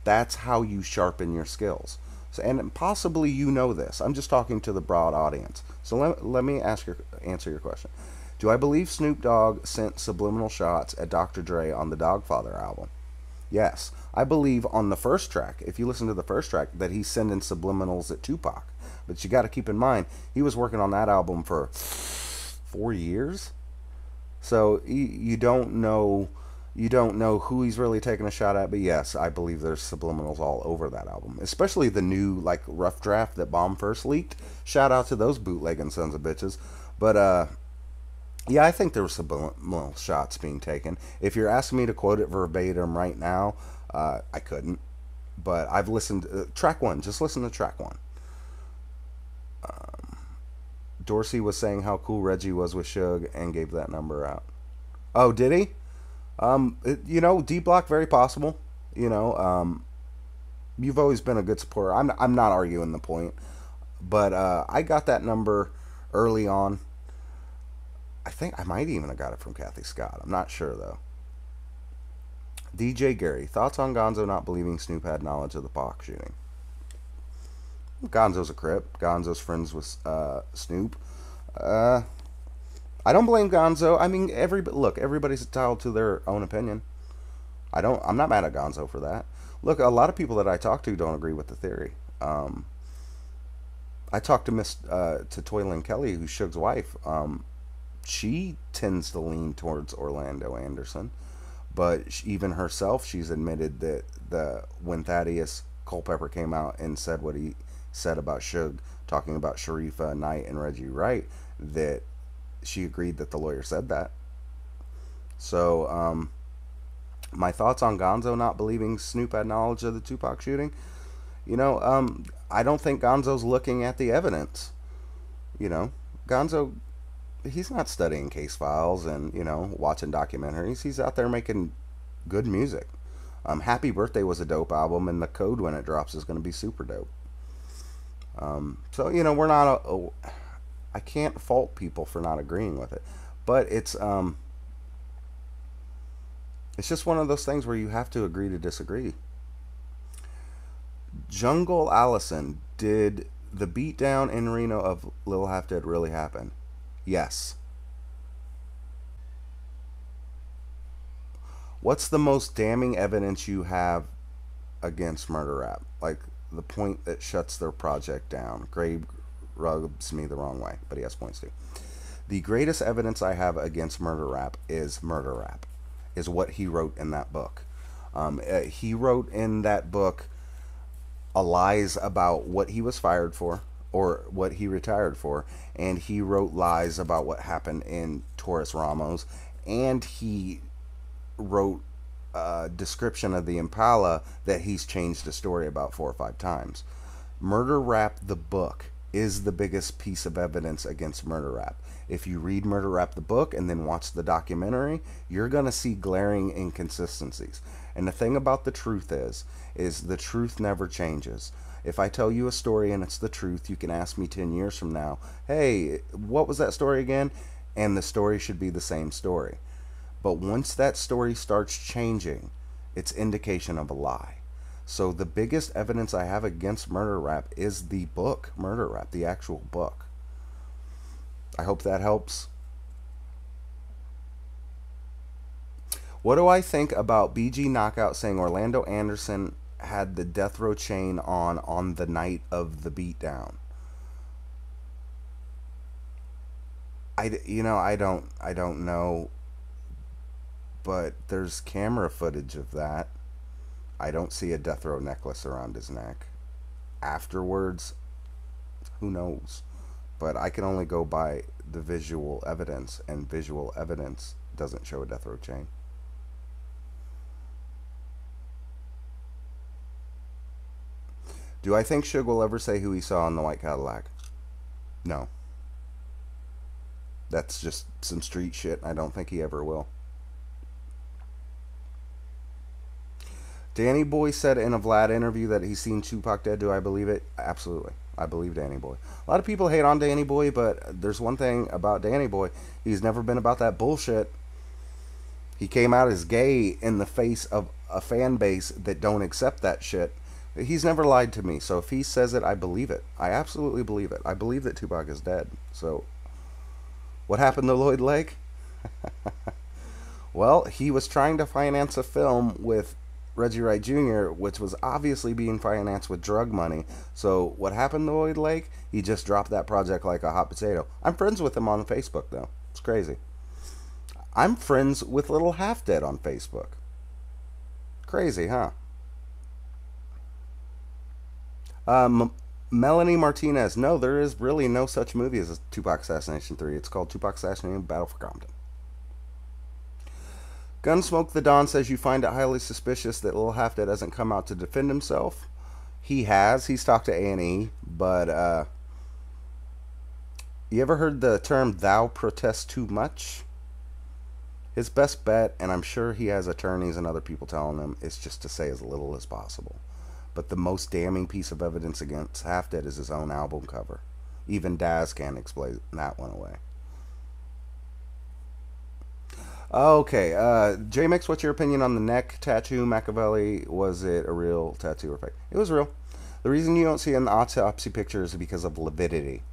That's how you sharpen your skills. So, and possibly you know this. I'm just talking to the broad audience. So let me answer your question. Do I believe Snoop Dogg sent subliminal shots at Dr. Dre on the Dogfather album? Yes. I believe on the first track, if you listen to the first track, that he's sending subliminals at Tupac. But you got to keep in mind, he was working on that album for 4 years. So you don't know who he's really taking a shot at, but yes, I believe there's subliminals all over that album. Especially the new rough draft that Bomb first leaked. Shout out to those bootlegging sons of bitches. But yeah, I think there were subliminal shots being taken. If you're asking me to quote it verbatim right now, I couldn't. But I've listened track one. Just listen to track one. Dorsey was saying how cool Reggie was with Suge and gave that number out. Oh, did he? D Block, very possible. You've always been a good supporter. I'm not arguing the point, but I got that number early on. I think I might even have got it from Kathy Scott. I'm not sure though. DJ Gary, thoughts on Gonzo not believing Snoop had knowledge of the Pac shooting? Gonzo's a Crip. Gonzo's friends with Snoop. I don't blame Gonzo. I mean, everybody's entitled to their own opinion. I'm not mad at Gonzo for that. Look, a lot of people that I talk to don't agree with the theory. I talked to Toylin Kelly, who's Suge's wife. She tends to lean towards Orlando Anderson, but even herself, she's admitted that when Thaddeus Culpepper came out and said what he said about Suge, talking about Sharifa Knight and Reggie Wright, that she agreed that the lawyer said that. So, my thoughts on Gonzo not believing Snoop had knowledge of the Tupac shooting? I don't think Gonzo's looking at the evidence. Gonzo, he's not studying case files and, watching documentaries. He's out there making good music. Happy Birthday was a dope album, and The Code, when it drops, is going to be super dope. So, we're not I can't fault people for not agreeing with it, but it's just one of those things where you have to agree to disagree. Jungle Allison, did the beatdown in Reno of Lil Half Dead really happen? Yes. What's the most damning evidence you have against murder rap? the point that shuts their project down. Grave rubs me the wrong way, but he has points too. The greatest evidence I have against murder rap is murder rap, is what he wrote in that book. He wrote in that book lies about what he was fired for or what he retired for, and he wrote lies about what happened in Taurus Ramos, and he wrote a description of the Impala that he's changed the story about 4 or 5 times. Murder Rap the book is the biggest piece of evidence against murder rap. If you read Murder Rap the book and then watch the documentary, you're going to see glaring inconsistencies. And the thing about the truth is the truth never changes. If I tell you a story and it's the truth, you can ask me 10 years from now, hey, what was that story again? And the story should be the same story. But once that story starts changing, it's indication of a lie. So the biggest evidence I have against murder rap is the book, Murder Rap, the actual book. I hope that helps. What do I think about BG Knockout saying Orlando Anderson had the death row chain on the night of the beatdown? I don't know, but there's camera footage of that. I don't see a death row necklace around his neck. Afterwards, who knows? But I can only go by the visual evidence, and visual evidence doesn't show a death row chain. Do I think Suge will ever say who he saw in the white Cadillac? No. That's just some street shit. I don't think he ever will. Danny Boy said in a Vlad interview that he's seen Tupac dead. Do I believe it? Absolutely. I believe Danny Boy. A lot of people hate on Danny Boy, but there's one thing about Danny Boy. He's never been about that bullshit. He came out as gay in the face of a fan base that don't accept that shit. He's never lied to me. So if he says it, I believe it. I absolutely believe it. I believe that Tupac is dead. So what happened to Lloyd Lake? Well, he was trying to finance a film with Reggie Wright Jr., which was obviously being financed with drug money. So what happened to Lloyd Lake? He just dropped that project like a hot potato. I'm friends with him on Facebook, though. It's crazy. I'm friends with Little Half Dead on Facebook. Crazy, huh? Melanie Martinez. No, there is really no such movie as Tupac Assassination 3. It's called Tupac Assassination Battle for Compton. Gunsmoke the Don says you find it highly suspicious that Lil Half Dead hasn't come out to defend himself. He has. He's talked to A&E, but you ever heard the term "thou protest too much"? His best bet, and I'm sure he has attorneys and other people telling him, is just to say as little as possible. But the most damning piece of evidence against Half Dead is his own album cover. Even Daz can't explain that one away. Okay, Jmix, what's your opinion on the neck tattoo? Machiavelli, was it a real tattoo or fake? It was real. The reason you don't see it in the autopsy picture is because of lividity.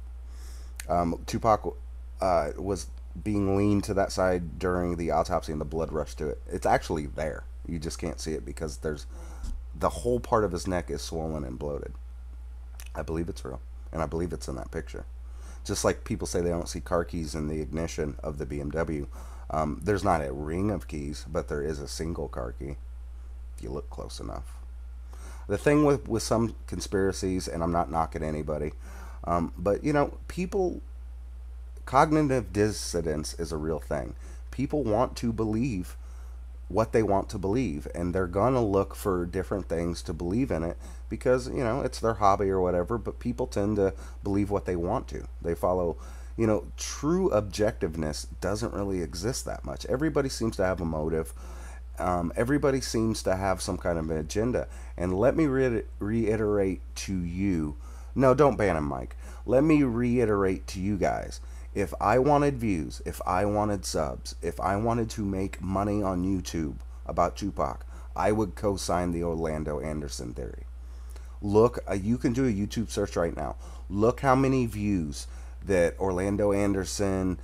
Tupac was being leaned to that side during the autopsy and the blood rushed to it. It's actually there. You just can't see it because the whole part of his neck is swollen and bloated. I believe it's real, and I believe it's in that picture. Just like people say they don't see car keys in the ignition of the BMW. There's not a ring of keys, but there is a single car key, if you look close enough. The thing with some conspiracies, and I'm not knocking anybody, but, people, cognitive dissonance is a real thing. People want to believe what they want to believe, and they're gonna look for different things to believe in it because, it's their hobby or whatever, but people tend to believe what they want to. They follow... true objectiveness doesn't really exist that much. Everybody seems to have a motive. Everybody seems to have some kind of an agenda. And let me reiterate to you. No, don't ban him, Mike. Let me reiterate to you guys. If I wanted views, if I wanted subs, if I wanted to make money on YouTube about Tupac, I would co-sign the Orlando Anderson theory. Look, you can do a YouTube search right now. Look how many views that Orlando Anderson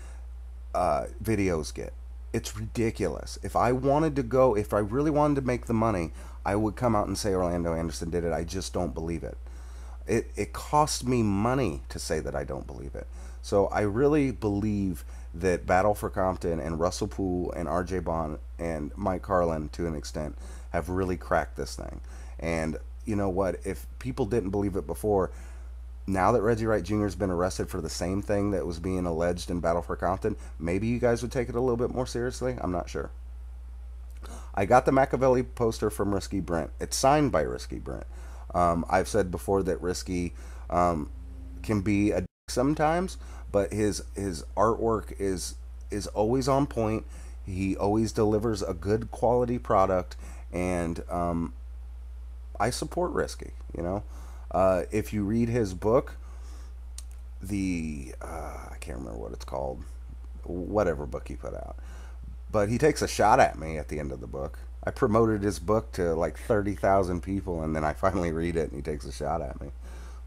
videos get. It's ridiculous. If I wanted to go, if I really wanted to make the money, I would come out and say Orlando Anderson did it. I just don't believe it. It cost me money to say that I don't believe it. So I really believe that Battle for Compton and Russell Poole and RJ Bond and Mike Carlin, to an extent, have really cracked this thing. And you know what? If people didn't believe it before, now that Reggie Wright Jr. has been arrested for the same thing that was being alleged in Battle for Compton, maybe you guys would take it a little bit more seriously. I'm not sure. I got the Machiavelli poster from Risky Brent. It's signed by Risky Brent. I've said before that Risky can be a dick sometimes, but his artwork is always on point. He always delivers a good quality product, and I support Risky. You know, if you read his book, I can't remember what it's called, whatever book he put out, but he takes a shot at me at the end of the book. I promoted his book to like 30,000 people, and then I finally read it, and he takes a shot at me.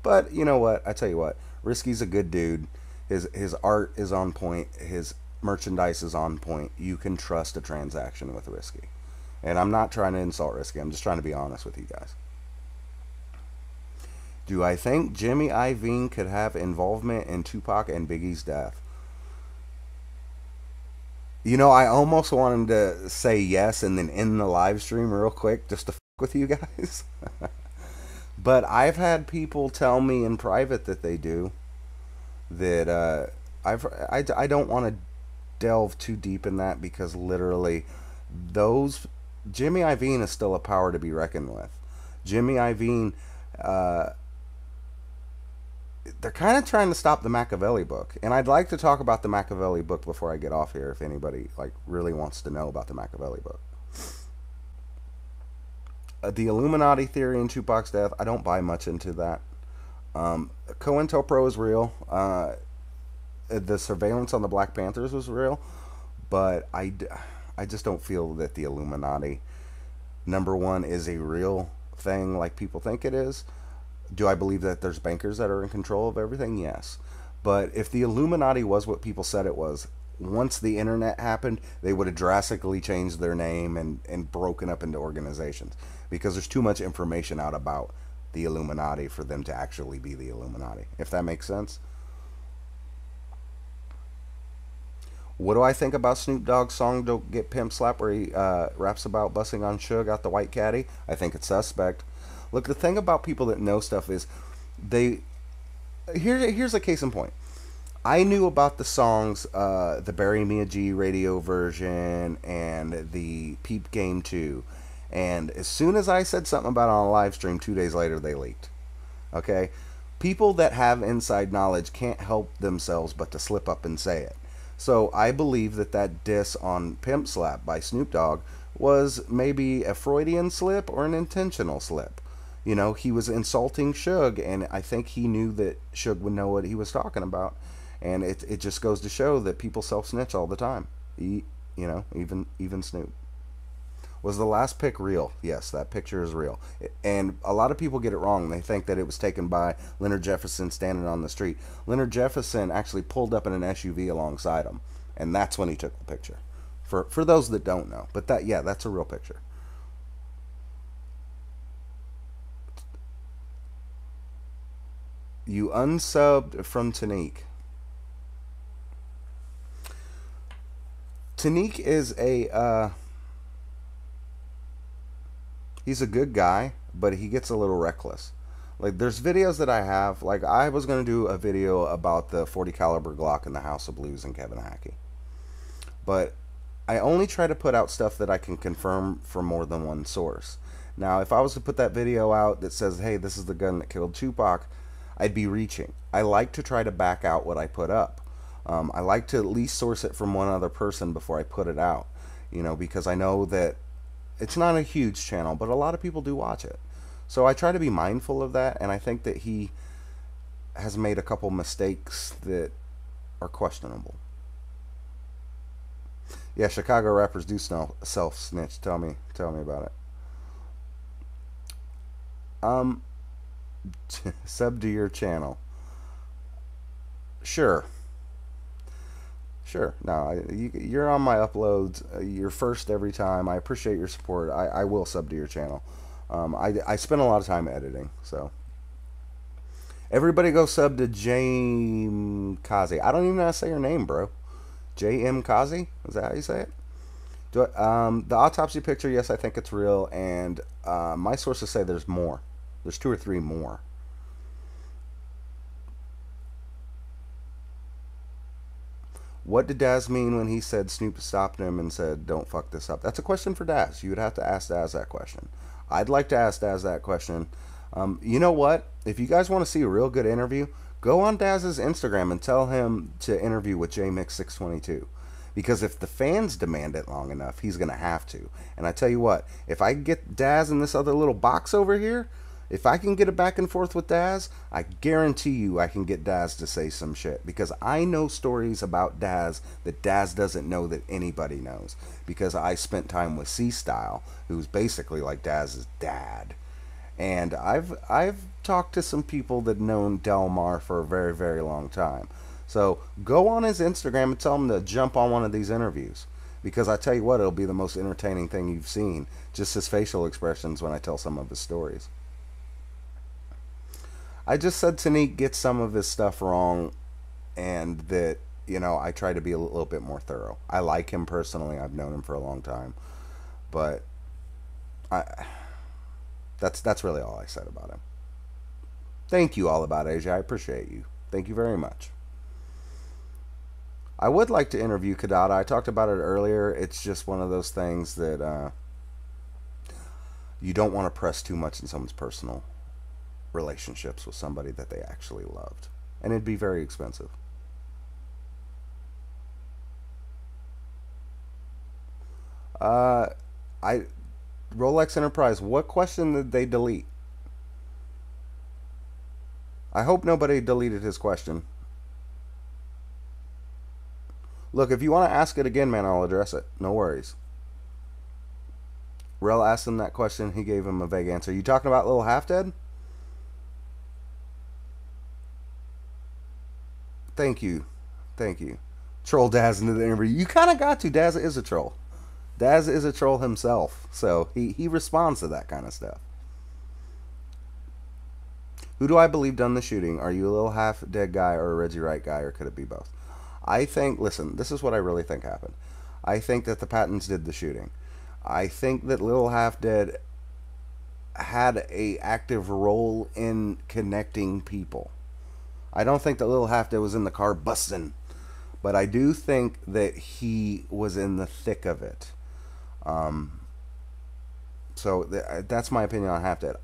But you know what? I tell you what, Risky's a good dude. His art is on point. His merchandise is on point. You can trust a transaction with Risky. And I'm not trying to insult Risky. I'm just trying to be honest with you guys. Do I think Jimmy Iovine could have involvement in Tupac and Biggie's death? You know, I almost wanted to say yes and then end the live stream real quick just to f with you guys. But I've had people tell me in private that they do. That I don't want to delve too deep in that, because literally those Jimmy Iovine is still a power to be reckoned with. Jimmy Iovine, they're kind of trying to stop the Machiavelli book, and I'd like to talk about the Machiavelli book before I get off here, if anybody like really wants to know about the Machiavelli book. The Illuminati theory in Tupac's death, I don't buy much into that. COINTELPRO is real. The surveillance on the Black Panthers was real, but I just don't feel that the Illuminati, number one, is a real thing like people think it is. Do I believe that there's bankers that are in control of everything? Yes. But if the Illuminati was what people said it was, once the internet happened, they would have drastically changed their name and broken up into organizations, because there's too much information out about the Illuminati for them to actually be the Illuminati, if that makes sense. What do I think about Snoop Dogg's song "Don't Get Pimp Slapped," where he raps about busting on Suge out the white caddy? I think it's suspect. Look, the thing about people that know stuff is here's a case in point. I knew about the songs, the Bury Me a G radio version and the Peep Game 2. And as soon as I said something about it on a live stream, 2 days later they leaked. Okay? People that have inside knowledge can't help themselves but to slip up and say it. So I believe that diss on Pimp Slap by Snoop Dogg was maybe a Freudian slip or an intentional slip. You know, he was insulting Suge, and I think he knew that Suge would know what he was talking about. And it just goes to show that people self-snitch all the time. You know, even Snoop. Was the last pic real? Yes, that picture is real. And a lot of people get it wrong. They think that it was taken by Leonard Jefferson standing on the street. Leonard Jefferson actually pulled up in an SUV alongside him, and that's when he took the picture. For those that don't know. But that's a real picture. You unsubbed from Tanique. Tanique is he's a good guy, but he gets a little reckless. Like, there's videos that I have, like I was going to do a video about the 40 caliber Glock in the House of Blues and Kevin Hackey. But I only try to put out stuff that I can confirm from more than one source. Now, if I was to put that video out that says, hey, this is the gun that killed Tupac, I'd be reaching. I like to try to back out what I put up. I like to at least source it from one other person before I put it out, you know, because I know that it's not a huge channel, but a lot of people do watch it. So I try to be mindful of that, and I think that he has made a couple mistakes that are questionable. Yeah, Chicago rappers do self-snitch. Tell me about it. Sub to your channel. Sure. Sure. No, you're on my uploads. You're first every time. I appreciate your support. I will sub to your channel. I spend a lot of time editing, so everybody go sub to Jame Kazi. I don't even know how to say your name, bro. J.M. Kazi? Is that how you say it? The autopsy picture, yes, I think it's real, and my sources say there's more. There's 2 or 3 more. What did Daz mean when he said Snoop stopped him and said, "Don't fuck this up"? That's a question for Daz. You would have to ask Daz that question. I'd like to ask Daz that question. You know what? If you guys want to see a real good interview, go on Daz's Instagram and tell him to interview with Jmix 622. Because if the fans demand it long enough, he's going to have to. And I tell you what, if I get Daz in this other little box over here, if I can get it back and forth with Daz, I guarantee you I can get Daz to say some shit. Because I know stories about Daz that Daz doesn't know that anybody knows. Because I spent time with C-Style, who's basically like Daz's dad. And I've talked to some people that known Delmar for a very, very long time. So go on his Instagram and tell him to jump on one of these interviews. Because I tell you what, it'll be the most entertaining thing you've seen. Just his facial expressions when I tell some of his stories. I just said Tanique gets some of his stuff wrong, and that, you know, I try to be a little bit more thorough. I like him personally. I've known him for a long time. But that's really all I said about him. Thank you, All About Asia. I appreciate you. Thank you very much. I would like to interview Kadada. I talked about it earlier. It's just one of those things that you don't want to press too much in someone's personal relationships with somebody that they actually loved. And it'd be very expensive. Rolex Enterprise, what question did they delete? I hope nobody deleted his question. Look, if you want to ask it again, man, I'll address it. No worries. Rel asked him that question. He gave him a vague answer. You talking about Little Half Dead? Thank you. Thank you. Troll Daz into the interview. You kind of got to. Daz is a troll. Daz is a troll himself. So he responds to that kind of stuff. Who do I believe done the shooting? Are you a Little Half Dead guy or a Reggie Wright guy, or could it be both? I think, listen, this is what I really think happened. I think that the Pattons did the shooting. I think that Little Half Dead had a active role in connecting people. I don't think that Little Half Dead was in the car busting, but I do think that he was in the thick of it. That's my opinion on Half Dead.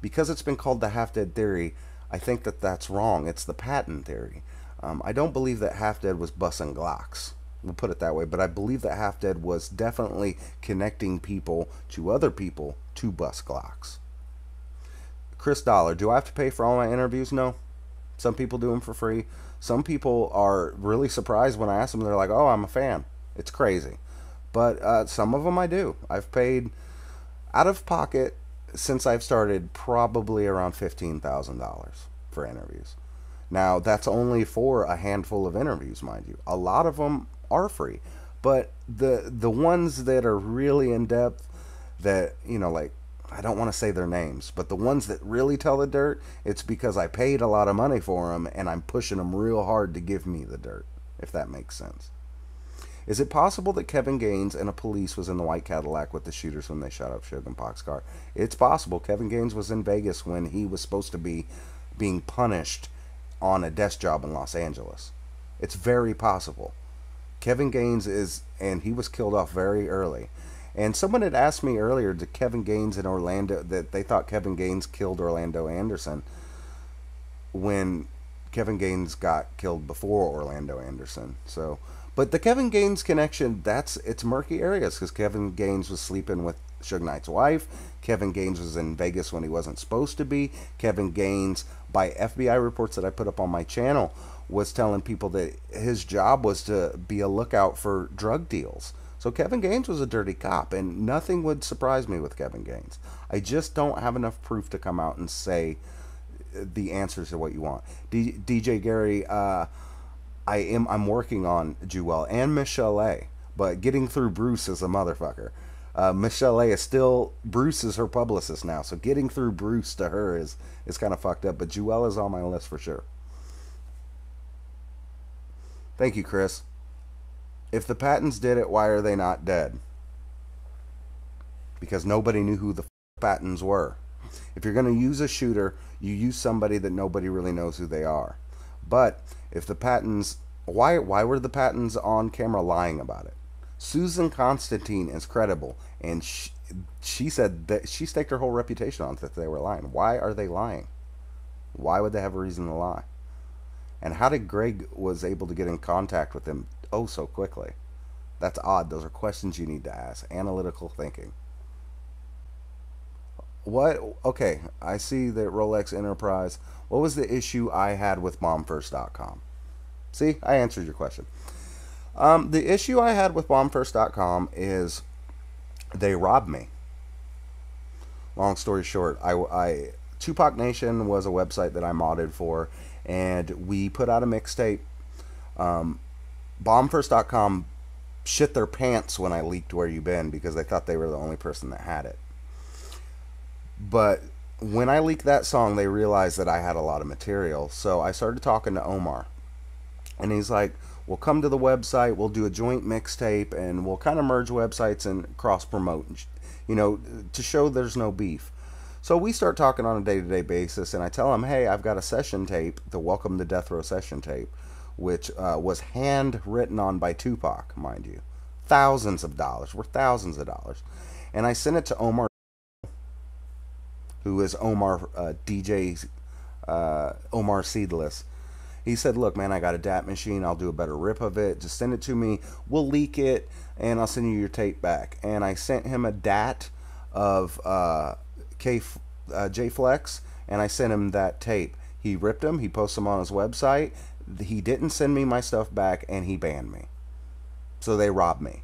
Because it's been called the Half Dead theory, I think that that's wrong. It's the Patton theory. I don't believe that Half Dead was bussing Glocks. We'll put it that way. But I believe that Half Dead was definitely connecting people to other people to bust Glocks. Chris Dollar, do I have to pay for all my interviews? No. Some people do them for free. Some people are really surprised when I ask them. They're like, oh, I'm a fan. It's crazy. But some of them I do. I've paid out of pocket since I've started probably around $15,000 for interviews. Now, that's only for a handful of interviews, mind you. A lot of them are free. But the ones that are really in-depth, that, you know, like, I don't want to say their names, but the ones that really tell the dirt, it's because I paid a lot of money for them, and I'm pushing them real hard to give me the dirt, if that makes sense. Is it possible that Kevin Gaines and a police was in the white Cadillac with the shooters when they shot up Suge Pac's car? It's possible. Kevin Gaines was in Vegas when he was supposed to be being punished on a desk job in Los Angeles. It's very possible. Kevin Gaines and he was killed off very early. And someone had asked me earlier, did Kevin Gaines in Orlando, that they thought Kevin Gaines killed Orlando Anderson, when Kevin Gaines got killed before Orlando Anderson. So, but the Kevin Gaines connection, it's murky areas, because Kevin Gaines was sleeping with Suge Knight's wife. Kevin Gaines was in Vegas when he wasn't supposed to be. Kevin Gaines, by FBI reports that I put up on my channel, was telling people that his job was to be a lookout for drug deals. So Kevin Gaines was a dirty cop, and nothing would surprise me with Kevin Gaines. I just don't have enough proof to come out and say the answers to what you want. DJ Gary, I'm working on Jewel and Michelle A, but getting through Bruce is a motherfucker. Michelle A is still, Bruce is her publicist now, so getting through Bruce to her is kind of fucked up. But Jewel is on my list for sure. Thank you, Chris. If the Pattons did it, why are they not dead? Because nobody knew who the Pattons were. If you're going to use a shooter, you use somebody that nobody really knows who they are. But if the Pattons, why were the Pattons on camera lying about it? Susan Constantine is credible, and she said that she staked her whole reputation on that they were lying. Why are they lying? Why would they have a reason to lie? And how did Greg was able to get in contact with them oh so quickly? That's odd. Those are questions you need to ask. Analytical thinking. What? Okay, I see that Rolex Enterprise. What was the issue I had with bombfirst.com? See, I answered your question. The issue I had with bombfirst.com is they robbed me. Long story short, Tupac Nation was a website that I modded for, and we put out a mixtape. Bombfirst.com shit their pants when I leaked Where You Been because they thought they were the only person that had it. But when I leaked that song, they realized that I had a lot of material. So I started talking to Omar. And he's like, we'll come to the website, we'll do a joint mixtape, and we'll kind of merge websites and cross-promote, you know, to show there's no beef. So we start talking on a day-to-day basis, and I tell him, hey, I've got a session tape, the Welcome to Death Row session tape, which was handwritten on by Tupac, mind you. Thousands of dollars, worth thousands of dollars. And I sent it to Omar, who is Omar DJ Omar Seedless. He said, look, man, I got a DAT machine. I'll do a better rip of it. Just send it to me. We'll leak it, and I'll send you your tape back. And I sent him a DAT of J-Flex, and I sent him that tape. He ripped them. He posted them on his website. He didn't send me my stuff back, and he banned me. So they robbed me.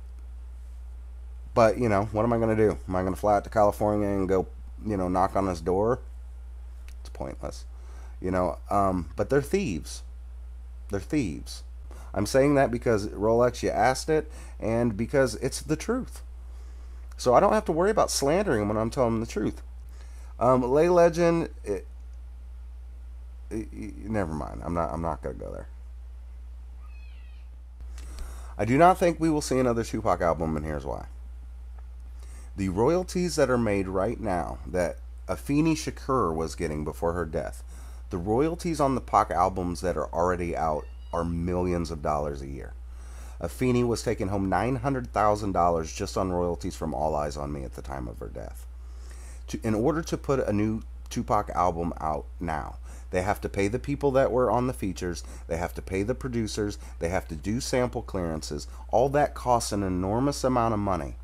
But, you know, what am I going to do? Am I going to fly out to California and go, you know, knock on his door? It's pointless. You know, but they're thieves. They're thieves. I'm saying that because, Rolex, you asked it, and because it's the truth. So I don't have to worry about slandering them when I'm telling them the truth. Lay Legend, never mind. I'm not going to go there. I do not think we will see another Tupac album, and here's why. The royalties that are made right now that Afeni Shakur was getting before her death, the royalties on the Pac albums that are already out are millions of dollars a year. Afeni was taking home $900,000 just on royalties from All Eyes on Me at the time of her death. In order to put a new Tupac album out now, they have to pay the people that were on the features, they have to pay the producers, they have to do sample clearances. All that costs an enormous amount of money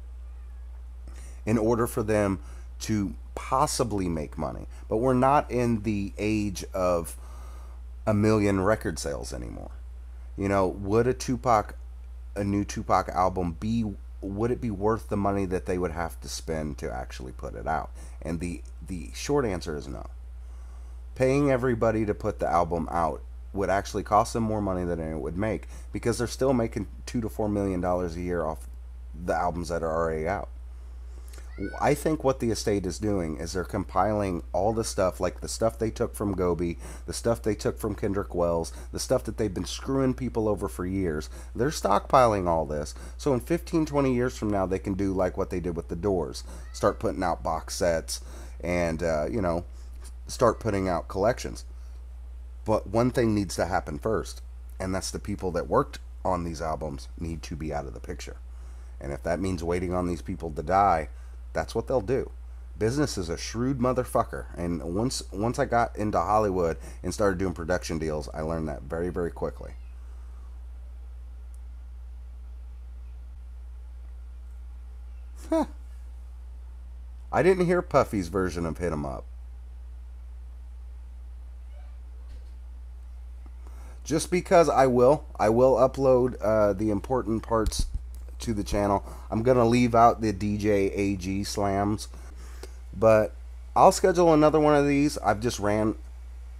in order for them to possibly make money. But we're not in the age of a million record sales anymore. You know, would a new Tupac album would it be worth the money that they would have to spend to actually put it out? And the short answer is no. Paying everybody to put the album out would actually cost them more money than it would make, because they're still making $2 to $4 million a year off the albums that are already out. I think what the estate is doing is they're compiling all the stuff, like the stuff they took from Gobi, the stuff they took from Kendrick Wells, the stuff that they've been screwing people over for years. They're stockpiling all this, so in 15, 20 years from now, they can do like what they did with the Doors. Start putting out box sets and, you know, start putting out collections. But one thing needs to happen first, and that's the people that worked on these albums need to be out of the picture. And if that means waiting on these people to die, that's what they'll do. Business is a shrewd motherfucker, and once I got into Hollywood and started doing production deals, I learned that very, very quickly. Huh. I didn't hear Puffy's version of Hit 'Em Up. Just because I will upload the important parts to the channel. I'm going to leave out the DJ AG slams, but I'll schedule another one of these. I've just ran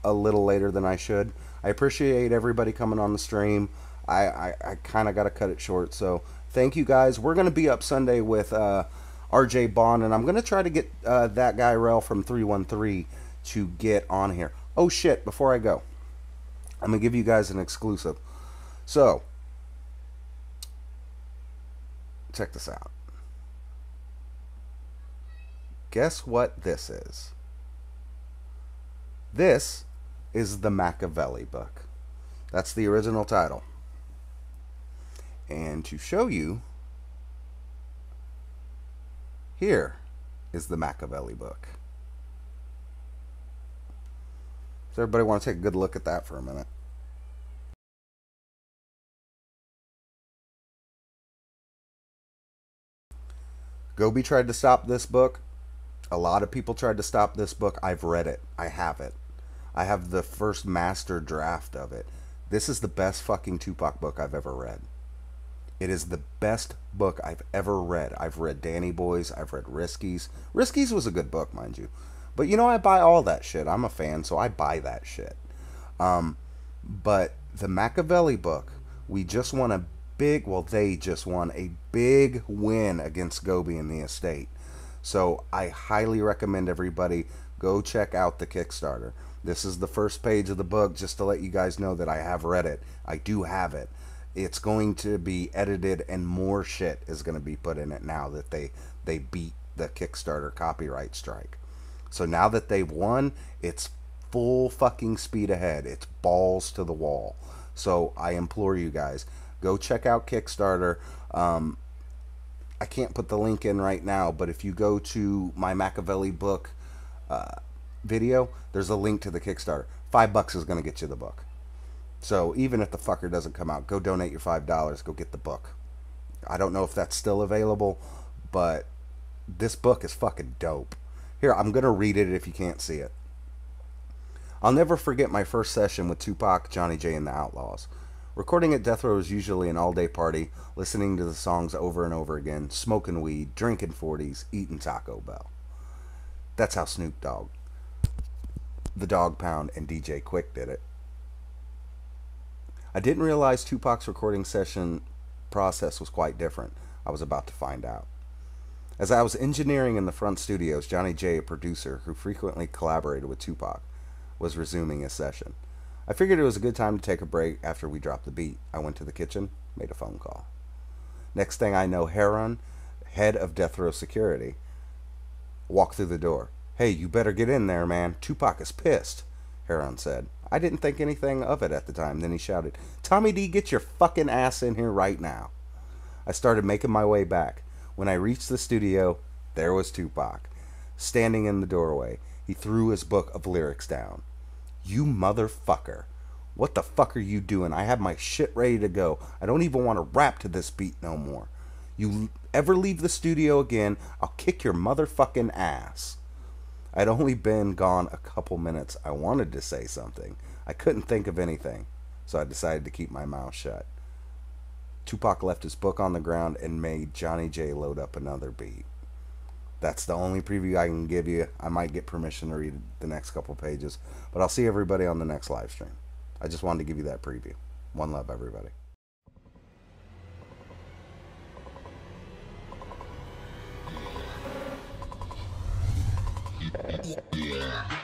a little later than I should. I appreciate everybody coming on the stream. I kind of got to cut it short. So thank you guys. We're going to be up Sunday with RJ Bond, and I'm going to try to get that guy Rel from 313 to get on here. Oh shit, before I go, I'm going to give you guys an exclusive. So, check this out. Guess what this is? This is the Machiavelli book. That's the original title. And to show you, here is the Machiavelli book. Does everybody want to take a good look at that for a minute? Gobi tried to stop this book. A lot of people tried to stop this book. I've read it. I have it. I have the first master draft of it. This is the best fucking Tupac book I've ever read. It is the best book I've ever read. I've read Danny Boys. I've read Riskies. Riskies was a good book, mind you. But you know, I buy all that shit. I'm a fan, so I buy that shit. But the Machiavelli book, we just won a big, well, they just won a big win against Gobi and the estate. So I highly recommend everybody go check out the Kickstarter. This is the first page of the book, just to let you guys know that I have read it. I do have it. It's going to be edited, and more shit is going to be put in it now that they beat the Kickstarter copyright strike. So now that they've won, it's full fucking speed ahead. It's balls to the wall. So I implore you guys, go check out Kickstarter. I can't put the link in right now, but if you go to my Machiavelli book video, there's a link to the Kickstarter. $5 is going to get you the book. So even if the fucker doesn't come out, go donate your $5, go get the book. I don't know if that's still available, but this book is fucking dope. Here, I'm going to read it if you can't see it. I'll never forget my first session with Tupac, Johnny J, and the Outlaws. Recording at Death Row is usually an all-day party, listening to the songs over and over again, smoking weed, drinking 40s, eating Taco Bell. That's how Snoop Dogg, the Dog Pound, and DJ Quick did it. I didn't realize Tupac's recording session process was quite different. I was about to find out. As I was engineering in the front studios, Johnny J, a producer who frequently collaborated with Tupac, was resuming his session. I figured it was a good time to take a break after we dropped the beat. I went to the kitchen, made a phone call. Next thing I know, Heron, head of Death Row Security, walked through the door. "Hey, you better get in there, man. Tupac is pissed," Heron said. I didn't think anything of it at the time. Then he shouted, "Tommy D, get your fucking ass in here right now." I started making my way back. When I reached the studio, there was Tupac, standing in the doorway. He threw his book of lyrics down. "You motherfucker. What the fuck are you doing? I have my shit ready to go. I don't even want to rap to this beat no more. You ever leave the studio again, I'll kick your motherfucking ass." I'd only been gone a couple minutes. I wanted to say something. I couldn't think of anything, so I decided to keep my mouth shut. Tupac left his book on the ground and made Johnny J load up another beat. That's the only preview I can give you. I might get permission to read the next couple pages, but I'll see everybody on the next live stream. I just wanted to give you that preview. One love, everybody. Yeah.